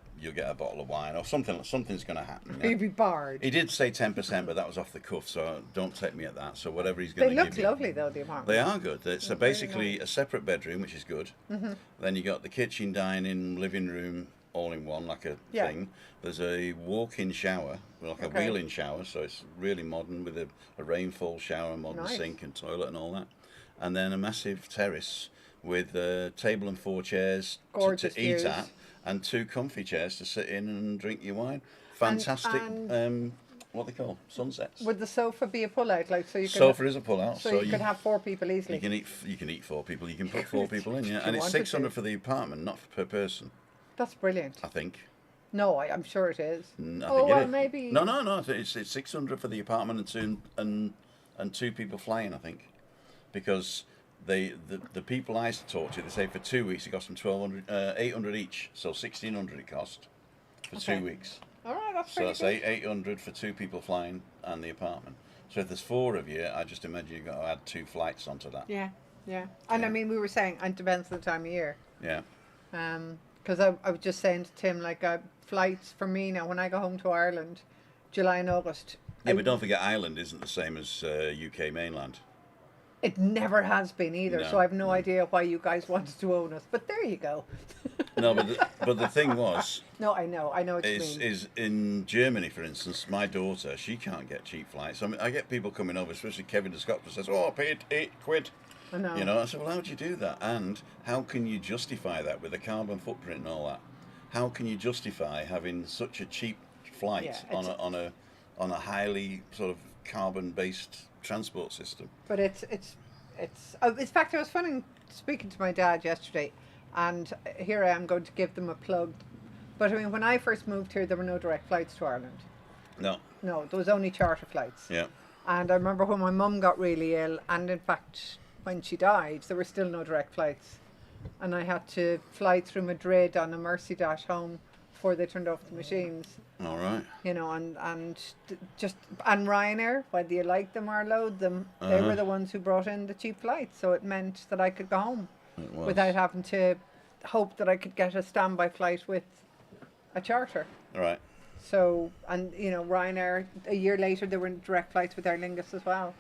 a bottle of wine, or something. Something's going to happen. Yeah? You'd be barred. He did say 10%, but that was off the cuff, so don't take me at that. So whatever he's going to give you. They look lovely, though, the apartment. They are good. It's basically a separate bedroom, which is good. Mm-hmm. Then you got the kitchen, dining, living room, all in one, like a thing. There's a walk-in shower, like a wheel-in shower, so it's really modern with a rainfall shower, modern sink and toilet and all that. And then a massive terrace with a table and 4 chairs to eat at, and 2 comfy chairs to sit in and drink your wine. Fantastic, what they call sunsets. Would the sofa be a pull-out, like so you? Sofa is a pull-out, so you could have 4 people easily. You can eat 4 people. You can put 4 people in, yeah. And it's 600 for the apartment, not per person. That's brilliant. I think. No, I'm sure it is. Maybe. No. It's 600 for the apartment and 2 people flying, I think, because. The people I talked to, they say for 2 weeks it cost them 800 each, so 1,600 it cost for 2 weeks. All right, that's so that's 800 for 2 people flying and the apartment. So if there's 4 of you, I just imagine you've got to add 2 flights onto that. Yeah. And I mean, we were saying, and it depends on the time of year. Yeah. Because I was just saying to Tim, like, flights for me now, when I go home to Ireland, July and August. Yeah, but don't forget, Ireland isn't the same as UK mainland. It never has been either, so I have no idea why you guys wanted to own us. But there you go. No, but the thing was... No, I know what you mean. Is in Germany, for instance, my daughter, she can't get cheap flights. I mean, I get people coming over, especially Kevin to Scotland, says, I paid £8. I know. You know, I said, well, how do you do that? And how can you justify that with the carbon footprint and all that? How can you justify having such a cheap flight on a highly sort of carbon-based transport system? But it's in fact, I was speaking to my dad yesterday, and here I am going to give them a plug. But I mean, when I first moved here, there were no direct flights to Ireland. No, there was only charter flights. Yeah. And I remember when my mum got really ill, and in fact, when she died, there were still no direct flights, and I had to fly through Madrid on a Mercy Dash home before they turned off the machines. All right. You know, and Ryanair, whether you like them or loathe them, they were the ones who brought in the cheap flights, so it meant that I could go home without having to hope that I could get a standby flight with a charter. Right. So, and you know, Ryanair, a year later, they were in direct flights with Aer Lingus as well.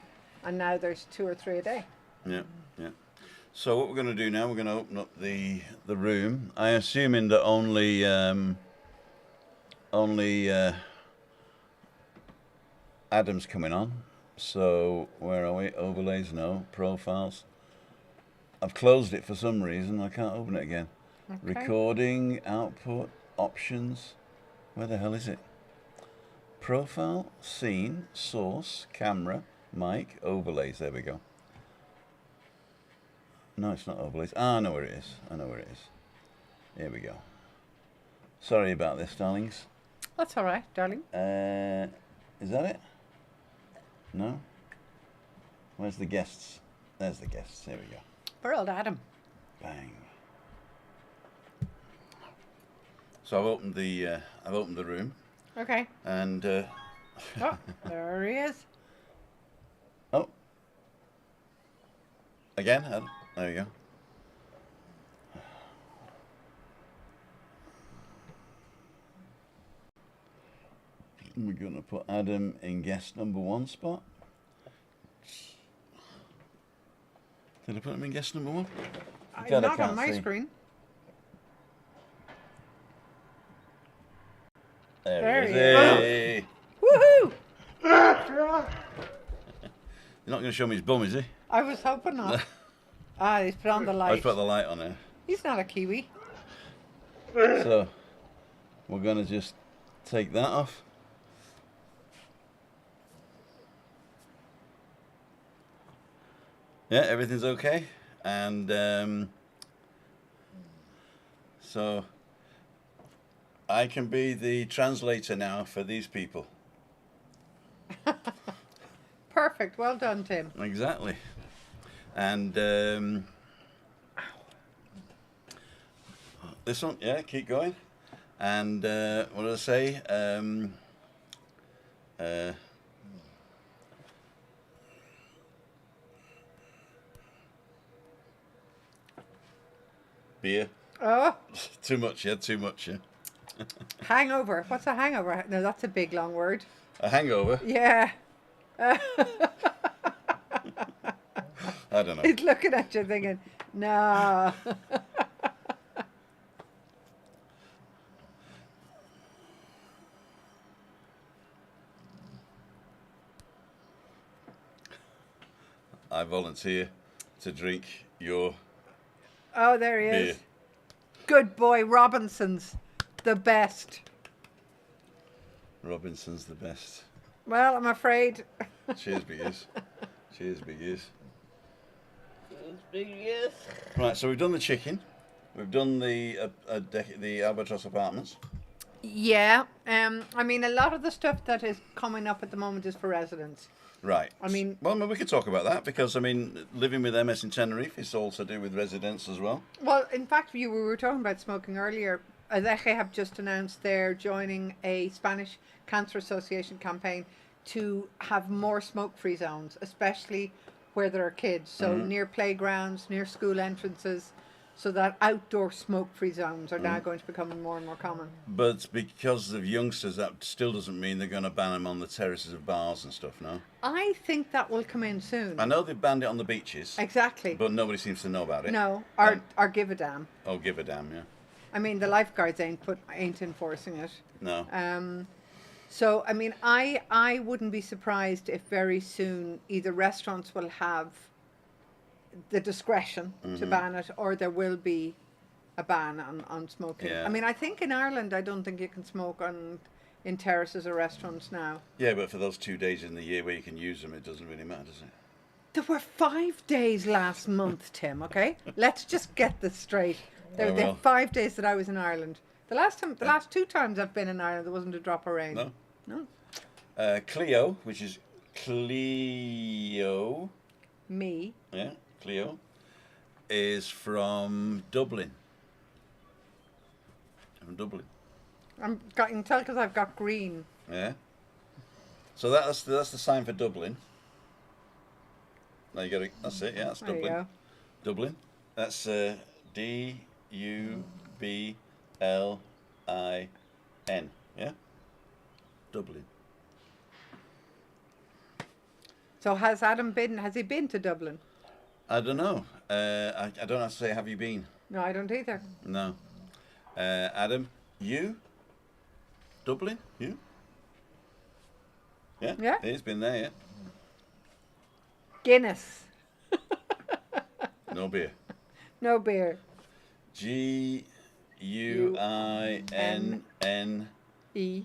And now there's 2 or 3 a day. Yeah, yeah. So what we're going to do now, we're going to open up the room. I assuming that only Adam's coming on. So where are we? Overlays, no. Profiles. I've closed it for some reason. I can't open it again. Okay. Recording, output, options. Where the hell is it? Profile, scene, source, camera, mic, overlays. There we go. No, it's not overlays. Ah, I know where it is. I know where it is. Here we go. Sorry about this, darlings. That's all right, darling. Is that it? No? Where's the guests? There's the guests. Here we go. Poor old Adam. Bang. So I've opened the room. Okay. And Oh, there he is. oh, again. There you go. And we're going to put Adam in guest number 1 spot. Did I put him in guest number 1? God, Not on my see. screen. There he is. Hey. Woohoo! You're not going to show me his bum, is he? I was hoping not. He's put on the I light. put the light on there. He's not a Kiwi. So we're going to just take that off. Yeah, everything's okay. And so I can be the translator now for these people. Perfect. Well done, Tim. Exactly. And this one, yeah, keep going. And what did I say? Beer. Oh, Too much, yeah, too much, yeah. hangover. What's a hangover? No, that's a big, long word. A hangover? Yeah. I don't know. He's looking at you thinking, no. I volunteer to drink your Oh, there he is. beer. Good boy, Robinson's the best. Robinson's the best. Well, I'm afraid. Cheers, big ears. Cheers, big ears. Big yes. Right, so we've done the chicken. We've done the Albatross apartments. Yeah. I mean, a lot of the stuff that is coming up at the moment is for residents. Right. I mean- well, we could talk about that because, I mean, living with MS in Tenerife is all to do with residents as well. Well, in fact, we were talking about smoking earlier. Adeje have just announced they're joining a Spanish Cancer Association campaign to have more smoke-free zones, especially where there are kids. So near playgrounds, near school entrances, so that outdoor smoke-free zones are now going to become more and more common. But because of youngsters, that still doesn't mean they're going to ban them on the terraces of bars and stuff, no? I think that will come in soon. I know they've banned it on the beaches, Exactly. but nobody seems to know about it. No, or give a damn. Oh, give a damn, yeah. I mean, the lifeguards ain't enforcing it. No. So, I mean, I wouldn't be surprised if very soon either restaurants will have the discretion to ban it, or there will be a ban on smoking. Yeah. I mean, I think in Ireland, I don't think you can smoke in terraces or restaurants now. Yeah, but for those 2 days in the year where you can use them, it doesn't really matter, does it? There were 5 days last month, Tim, okay? Let's just get this straight. There were 5 days that I was in Ireland. The last 2 times I've been in Ireland, there wasn't a drop of rain. No? No. Cleo, which is Cleo, Me. yeah, Cleo, is from Dublin. From Dublin, You can tell because I've got green. yeah. So that's the sign for Dublin. Now you got it. That's it. Yeah, that's There you Dublin. go. Dublin. That's DUBLIN. Yeah. Dublin. So has Adam been? Has he been to Dublin? I don't know. I don't have to say, have you been? No, I don't either. No. Adam, you? Dublin? You? Yeah? Yeah. He's been there, yeah? Guinness. No beer. No beer. Guinne. E.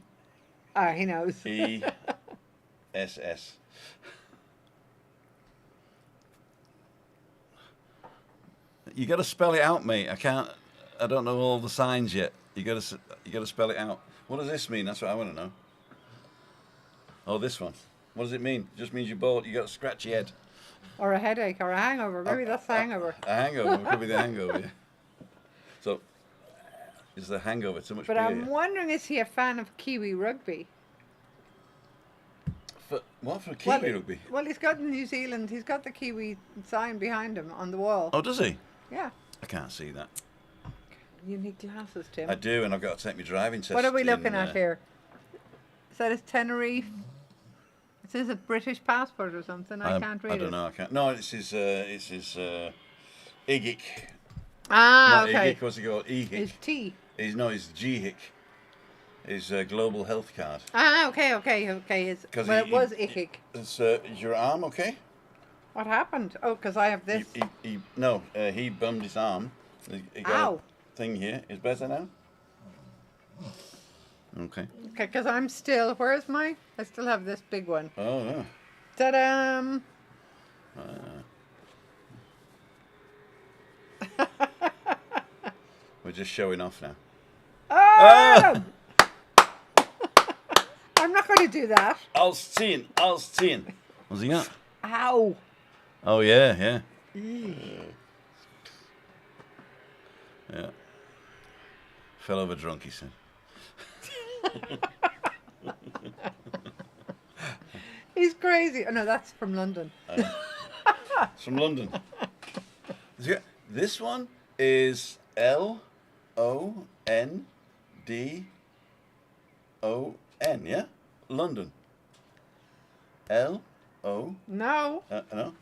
Ah, he knows. ESS. You got to spell it out, mate. I don't know all the signs yet. You got to spell it out. What does this mean? That's what I want to know. Oh, this one. What does it mean? It just means you're bored. You got a scratchy head. Or a headache, or a hangover. Maybe that's the hangover. A hangover. It could be the hangover. Yeah. So, is the hangover too much But beer? I'm wondering, is he a fan of Kiwi rugby? For Kiwi rugby? Well, he's got New Zealand. He's got the Kiwi sign behind him on the wall. Oh, does he? Yeah. I can't see that. You need glasses, Tim. I do, and I've got to take my driving test. What are we looking at here? Is that his Tenerife? It says a British passport or something. I can't read it. I don't know. I can't. No, it's his IGIC. Ah, Not okay. IGIC, what's it called? IGIC. His T. His GHIC. His global health card. Ah, okay. It was IGIC. Is your arm okay? What happened? Oh, because I have this. He bummed his arm. He got Ow. a thing here. Is better now? Okay. Okay, because I'm still. Where's my? I still have this big one. Oh, no. Ta-da! We're just showing off now. Oh! I'm not going to do that. Austin. What's he got? Ow! Oh, yeah. Yeah. Fell over drunk, he said. He's crazy. Oh, no, that's from London. It's from London. This one is LONDON, yeah? London. LO. No. No?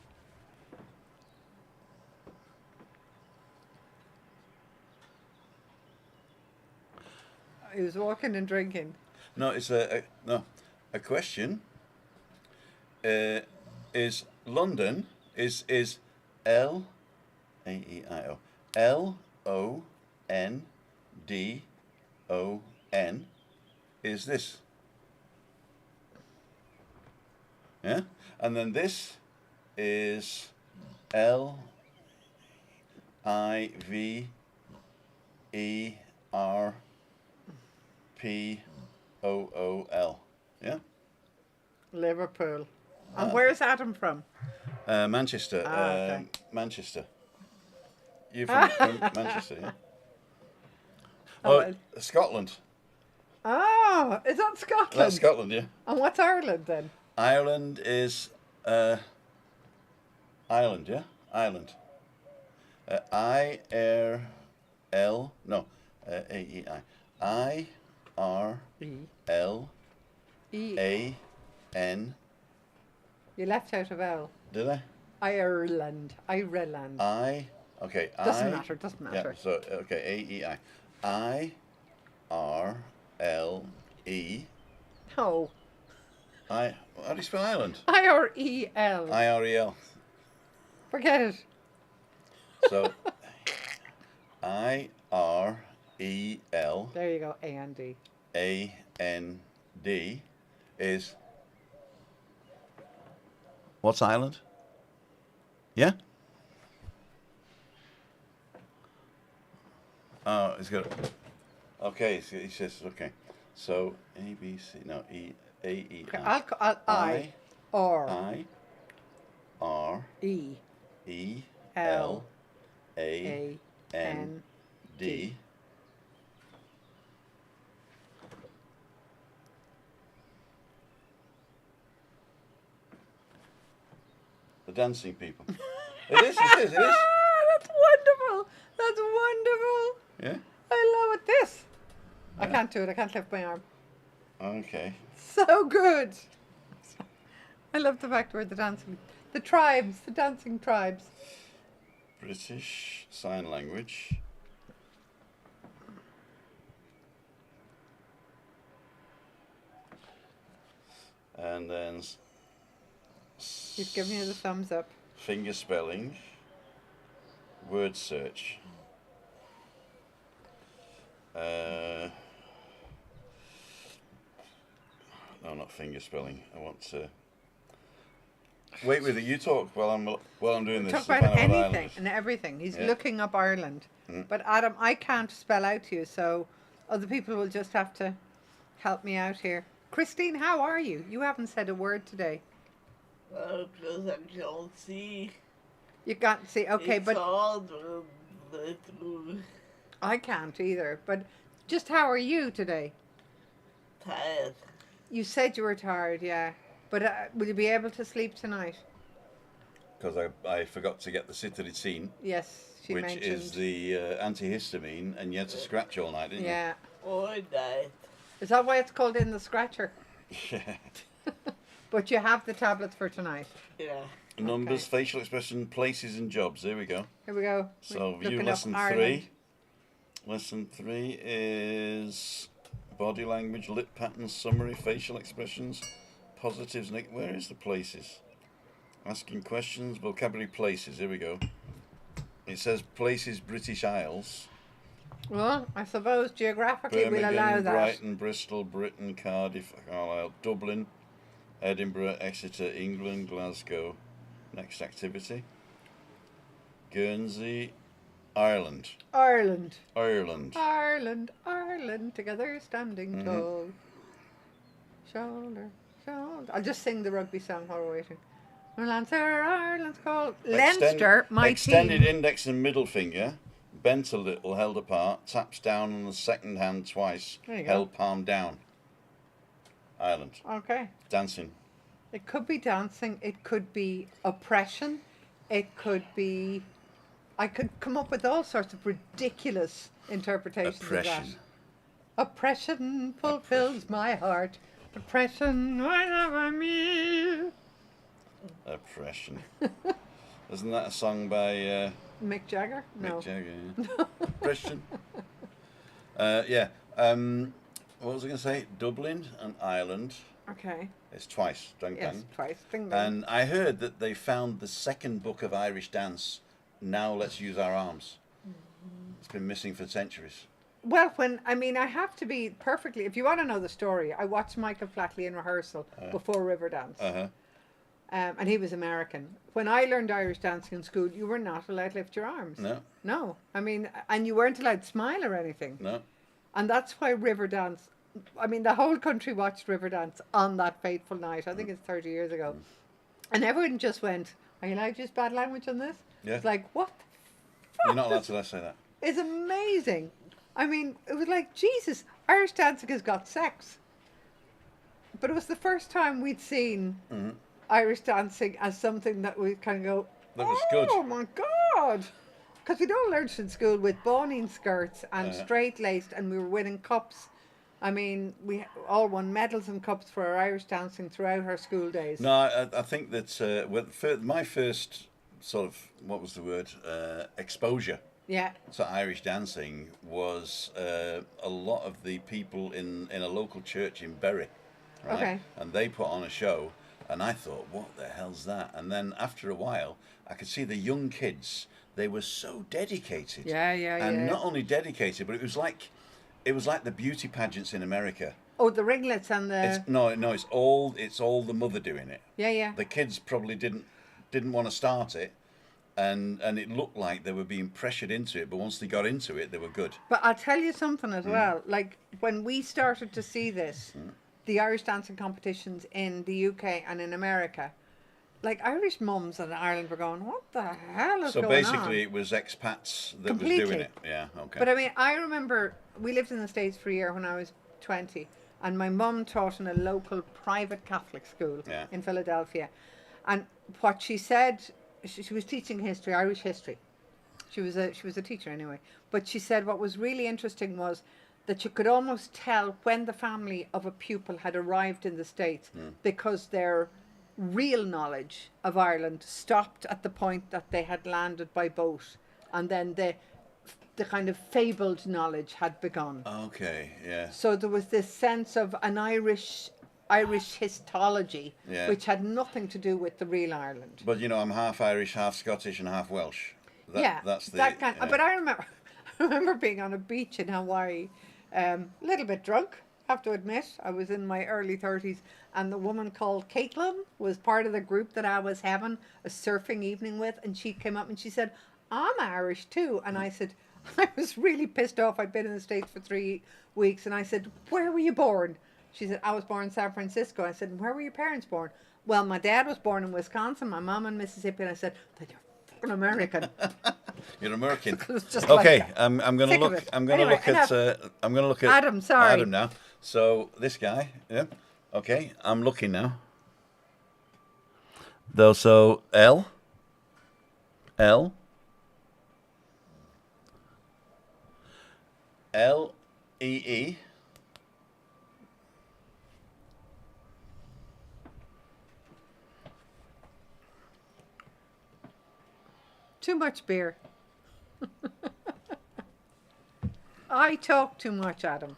He was walking and drinking. No, it's a question. Is London is LAEIO LONDON is this? Yeah, and then this is LIVERPOOL. Yeah. Liverpool. And where's Adam from? Manchester. Okay. Manchester. You're from Manchester, yeah? Oh, Scotland. Oh, is that Scotland? That's Scotland, yeah. And what's Ireland then? Ireland is Ireland, yeah? Ireland. IRL, no, AEI. IRLAN. You left out of L. Did I? Ireland. Okay. Doesn't matter. Yeah, so, okay, AEI. IRLE. No. How do you spell Ireland? IREL. IREL. Forget it. So, IREL. There you go. A-N-D. AND is. What's Ireland? Yeah? Oh, it's got. Okay, so he says, okay. So, A, B, C, no, E, A, E, Okay, I. I R I, R, E E, L L, A, N, D. The dancing people. It is. That's wonderful. That's wonderful. Yeah? I love it. This. I can't do it. I can't lift my arm. Okay. So good. I love the fact we're the dancing tribes. British Sign Language. And then He's giving you the thumbs up. finger spelling. Word search. No, not finger spelling. I want to. Wait with it. You talk while I'm doing this. Talk to about find out what anything island and everything. He's Yeah. looking up Ireland. But Adam, I can't spell out to you, so other people will just have to help me out here. Christine, how are you? You haven't said a word today. Well, because I can't see. You can't see. Okay, It's but hard with I can't either. But just how are you today? tired. You said you were tired, yeah. But will you be able to sleep tonight? Because I forgot to get the cetirizine, Yes, she which mentioned. is the antihistamine, and you had to scratch all night, didn't Yeah. All night. Is that why it's called in the scratcher? you? Yeah. But you have the tablets for tonight. Yeah. Numbers, Okay. facial expression, places, and jobs. There we go. Here we go. So We're view looking up lesson Ireland. 3. Lesson 3 is body language, lip patterns, summary, facial expressions, positives, where is the places? Asking questions, vocabulary, places. Here we go. It says places, British Isles. Well, I suppose geographically we'll allow Birmingham, that. Brighton, Bristol, Britain, Cardiff, Carlisle, Dublin, Edinburgh, Exeter, England, Glasgow. Next activity. Guernsey, Ireland. Ireland. Ireland. Ireland, Ireland, together standing tall. Shoulder, shoulder. I'll just sing the rugby song while we're waiting. We'll answer Ireland's call. Leinster, my extended team. index and middle finger, bent a little, held apart, taps down on the second hand twice, There you go. held palm down. Ireland. Okay. Dancing. It could be dancing. It could be oppression. It could be... I could come up with all sorts of ridiculous interpretations Oppression. of that. Oppression fulfills my heart. Oppression, whatever me. Oppression. Isn't that a song by Mick Jagger? No. Mick Jagger? Yeah. Oppression. Yeah. What was I going to say? Dublin and Ireland. Okay. It's twice. Dun, Yes, dun. twice. Ding dong. And I heard that they found the second book of Irish dance. Now let's use our arms. It's been missing for centuries. Well, I have to be perfectly... If you want to know the story, I watched Michael Flatley in rehearsal before Riverdance. Uh-huh. And he was American. When I learned Irish dancing in school, you were not allowed to lift your arms. No, No. And you weren't allowed to smile or anything. no. And that's why Riverdance... the whole country watched Riverdance on that fateful night. I think it's 30 years ago. And everyone just went, are you allowed to use bad language on this? Yeah. It's like, what the You're fuck? not allowed to say that. It's amazing. It was like, Jesus, Irish dancing has got sex. But it was the first time we'd seen Irish dancing as something that we kind of go, That was good. oh my God. Because we'd all learned in school with bawning skirts and straight-laced, and we were winning cups. We all won medals and cups for our Irish dancing throughout our school days. No, I think that my first sort of, what was the word, exposure Yeah. to Irish dancing was a lot of the people in a local church in Bury. Right? Okay. And they put on a show, and I thought, what the hell's that? And then after a while, I could see the young kids, they were so dedicated. Yeah. And not only dedicated, but it was like the beauty pageants in America. Oh, the ringlets and the... It's all the mother doing it. Yeah. The kids probably didn't want to start it, and it looked like they were being pressured into it, but once they got into it, they were good. But I'll tell you something as well. Like, when we started to see this, the Irish dancing competitions in the UK and in America, like, Irish mums in Ireland were going, what the hell is So going on? basically, it was expats that Completely. was doing it. Yeah, okay. But I remember we lived in the States for a year when I was 20, and my mum taught in a local private Catholic school in Philadelphia. And what she said, she was teaching history, Irish history. She was a teacher anyway. But she said what was really interesting was that you could almost tell when the family of a pupil had arrived in the States because their real knowledge of Ireland stopped at the point that they had landed by boat, and then the kind of fabled knowledge had begun. Okay, yeah. So there was this sense of an Irish histology, Yeah. which had nothing to do with the real Ireland. But you know, I'm half Irish, half Scottish, and half Welsh. That's the that kind. yeah. But I remember being on a beach in Hawaii, a little bit drunk. Have to admit, I was in my early 30s, and the woman called Caitlin was part of the group that I was having a surfing evening with, and she came up and she said, "I'm Irish too," and I said, I was really pissed off. I'd been in the States for 3 weeks, and I said, "Where were you born?" She said, "I was born in San Francisco." I said, "And where were your parents born?" "Well, my dad was born in Wisconsin, my mom in Mississippi." And I said, "Then you're fucking American." You're American. It was just Okay, like that. I'm going to Sick of look. it. I'm going to Anyway, look at. I'm going to look at Adam, sorry. Adam now. So this guy, yeah. Okay, I'm looking now. Though, so L. L-E-E. Too much beer. I talk too much, Adam.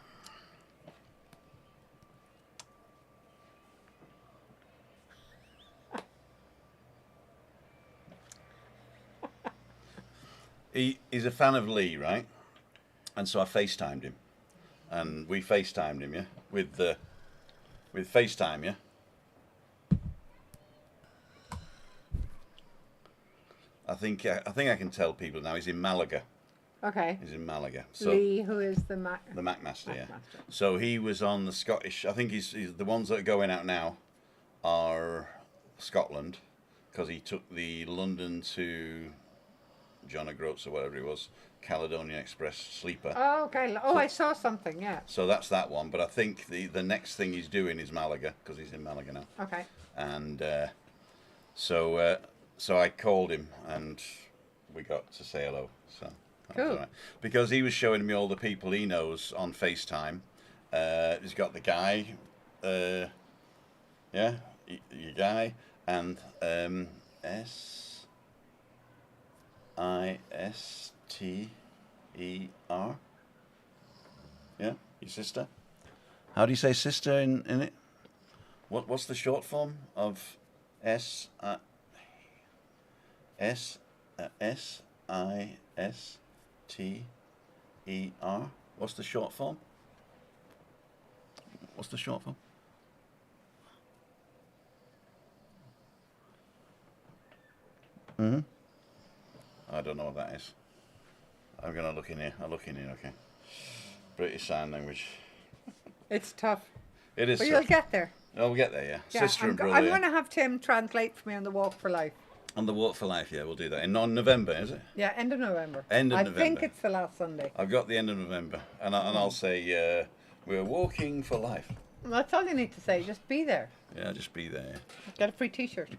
He's a fan of Lee, right? And so I FaceTimed him, and we FaceTimed him, yeah, with FaceTime, yeah. I think I can tell people now. He's in Malaga. Okay. He's in Malaga. So Lee, who is the the Macmaster, yeah. Macmaster. So he was on the Scottish. I think he's the ones that are going out now are Scotland, because he took the London to John O'Groats or whatever it was, Caledonian Express sleeper. Oh, okay. Oh, I saw something. Yeah. So that's that one. But I think the next thing he's doing is Malaga, because he's in Malaga now. Okay. And so I called him and we got to say hello. So that was Cool. all right. Because he was showing me all the people he knows on FaceTime. He's got the guy, your guy, and S-I-S-T-E-R. Yeah, your sister. How do you say sister in it? What's the short form of S-I-S-T-E-R? What's the short form? What's the short form? I don't know what that is. I'm going to look in here. I'll look in here, okay. British Sign Language. It's tough. It is. But you'll get there. Oh, we'll get there, yeah. Yeah, Sister and brother. I'm yeah. going to have Tim translate for me on the Walk for Life. On the Walk for Life, yeah, we'll do that. In November, is it? Yeah, end of November. End of I November. think it's the last Sunday. I've got the end of November. And I'll say, we're walking for life. Well, that's all you need to say. Just be there. Yeah, just be there. Get a free T-shirt.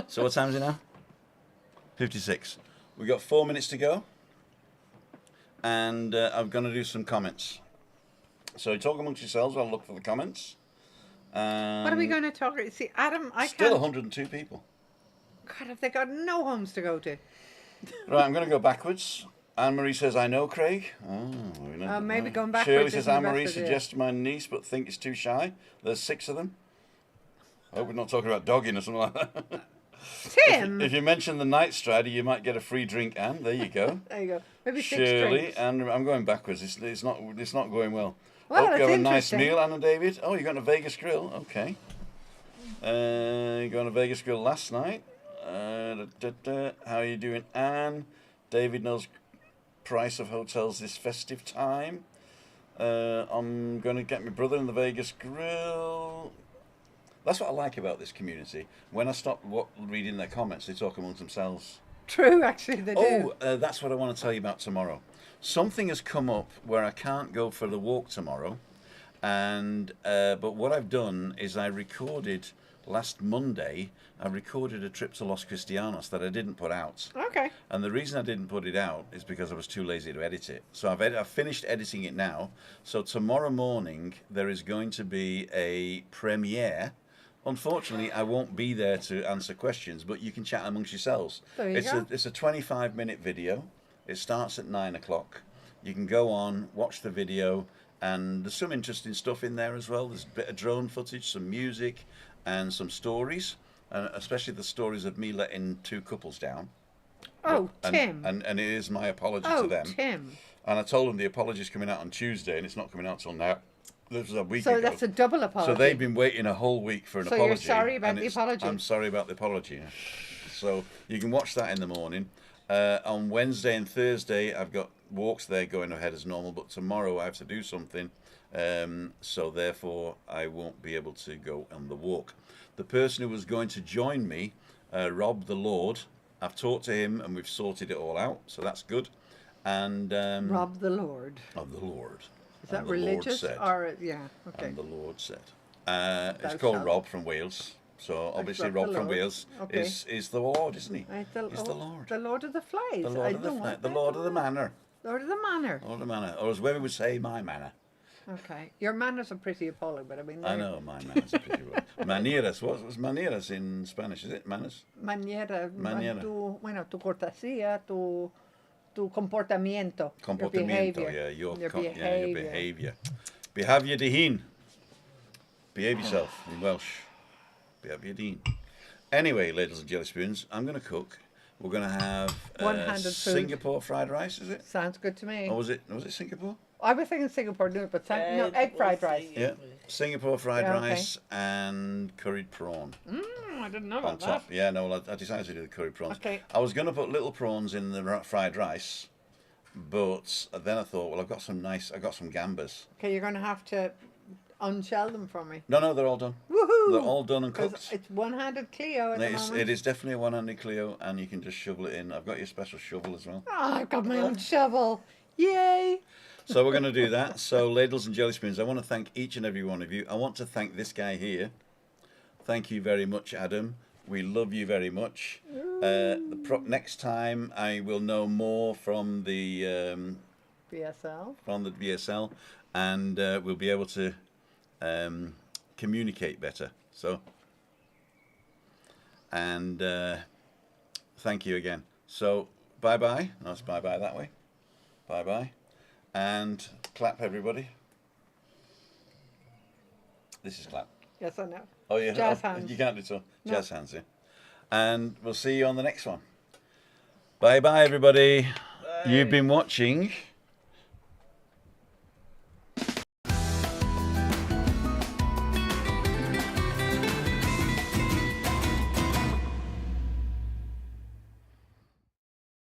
So what time is it now? 56. We've got 4 minutes to go. And I'm going to do some comments. So talk amongst yourselves. I'll look for the comments. What are we going to talk about? See, Adam, I Still can't... 102 people. God, have they got no homes to go to? Right, I'm going to go backwards. Anne-Marie says, I know Craig. Oh, maybe going backwards Shirley isn't says, the best Anne-Marie idea. suggests my niece, but think it's too shy. There's 6 of them. I hope we're not talking about dogging or something like that. Tim! If you mention the Night Strider, you might get a free drink, Anne. There you go. There you go. Maybe 6 Shirley, drinks. and I'm going backwards. It's not going well. Well, Hope you it's have a nice interesting. meal, Anne and David. Oh, you're going to Vegas Grill. Okay. You're going to Vegas Grill last night. How are you doing, Anne? David knows price of hotels this festive time. I'm going to get my brother in the Vegas Grill. That's what I like about this community. When I stop reading their comments, they talk amongst themselves. True, actually, they do. That's what I want to tell you about tomorrow. Something has come up where I can't go for the walk tomorrow, and but what I've done is I recorded last Monday, I recorded a trip to Los Cristianos that I didn't put out. Okay. And the reason I didn't put it out is because I was too lazy to edit it. So I've finished editing it now. So tomorrow morning, there is going to be a premiere. Unfortunately, I won't be there to answer questions, but you can chat amongst yourselves. There you go. It's a 25-minute video. It starts at 9 o'clock. You can go on, watch the video, and there's some interesting stuff in there as well. There's a bit of drone footage, some music, and some stories, and especially the stories of me letting two couples down. Oh, And, Tim. and it is my apology Oh, to them. Tim. And I told them the apology's coming out on Tuesday, and it's not coming out till now. This was a week So ago. that's a double apology. So they've been waiting a whole week for an So apology. you're sorry about and the apology? I'm sorry about the apology. So you can watch that in the morning. On Wednesday and Thursday, I've got walks there going ahead as normal, but tomorrow I have to do something. So therefore, I won't be able to go on the walk. The person who was going to join me, Rob the Lord, I've talked to him and we've sorted it all out. So that's good. And Rob the Lord. of the Lord. Is that And the Lord religious said, or yeah? Okay. and the Lord said. Thou It's called shalt. Rob from Wales. So obviously Rob Rob the from Lord. Wales Okay. is the Lord, isn't he? Right, He's the Lord. The Lord of the Flies. The Lord of the want the that. Lord of the Manor. Lord of the Manor. Lord of the Manor. Or as women would say, my manor. Okay. Your manners are pretty appalling, but I mean. I know, my manners are pretty well. Manieras. What was manieras in Spanish? Is it manners? Maniera. Maniera. Tu cortesía, tu comportamiento. Comportamiento, Your behavior. yeah. Your Your behavior. behaviour. Behave your deen. Behave yourself in Welsh. Behave your deen. Anyway, ladies and jelly spoons, I'm going to cook. We're going to have One-handed food. Singapore fried rice, is it? Sounds good to me. Or was it Singapore? I was thinking Singapore noodle, but no, egg fried rice. Yeah. Singapore fried Yeah, okay. rice and curried prawn I didn't know on about top. that. Yeah, no, well, I decided to do the curried prawns. Okay. I was going to put little prawns in the fried rice, but then I thought, well, I got some gambas. Okay, you're going to have to unshell them for me. No, they're all done. Woohoo! They're all done and 'Cause cooked. it's one-handed Cleo at the moment. It is definitely a one-handed Cleo, and you can just shovel it in. I've got your special shovel as well. Oh, I've got my own shovel. Yay! So we're going to do that. So, ladles and jelly spoons, I want to thank each and every one of you. I want to thank this guy here. Thank you very much, Adam. We love you very much. Next time, I will know more from the BSL. and we'll be able to communicate better. So, and thank you again. So, bye-bye. No, it's bye-bye that way. Bye-bye. And clap, everybody. This is clap. Yes, I know. Oh, yeah. Jazz hands. You can't do so. No. Jazz hands, yeah. And we'll see you on the next one. Bye-bye, everybody. Bye. You've been watching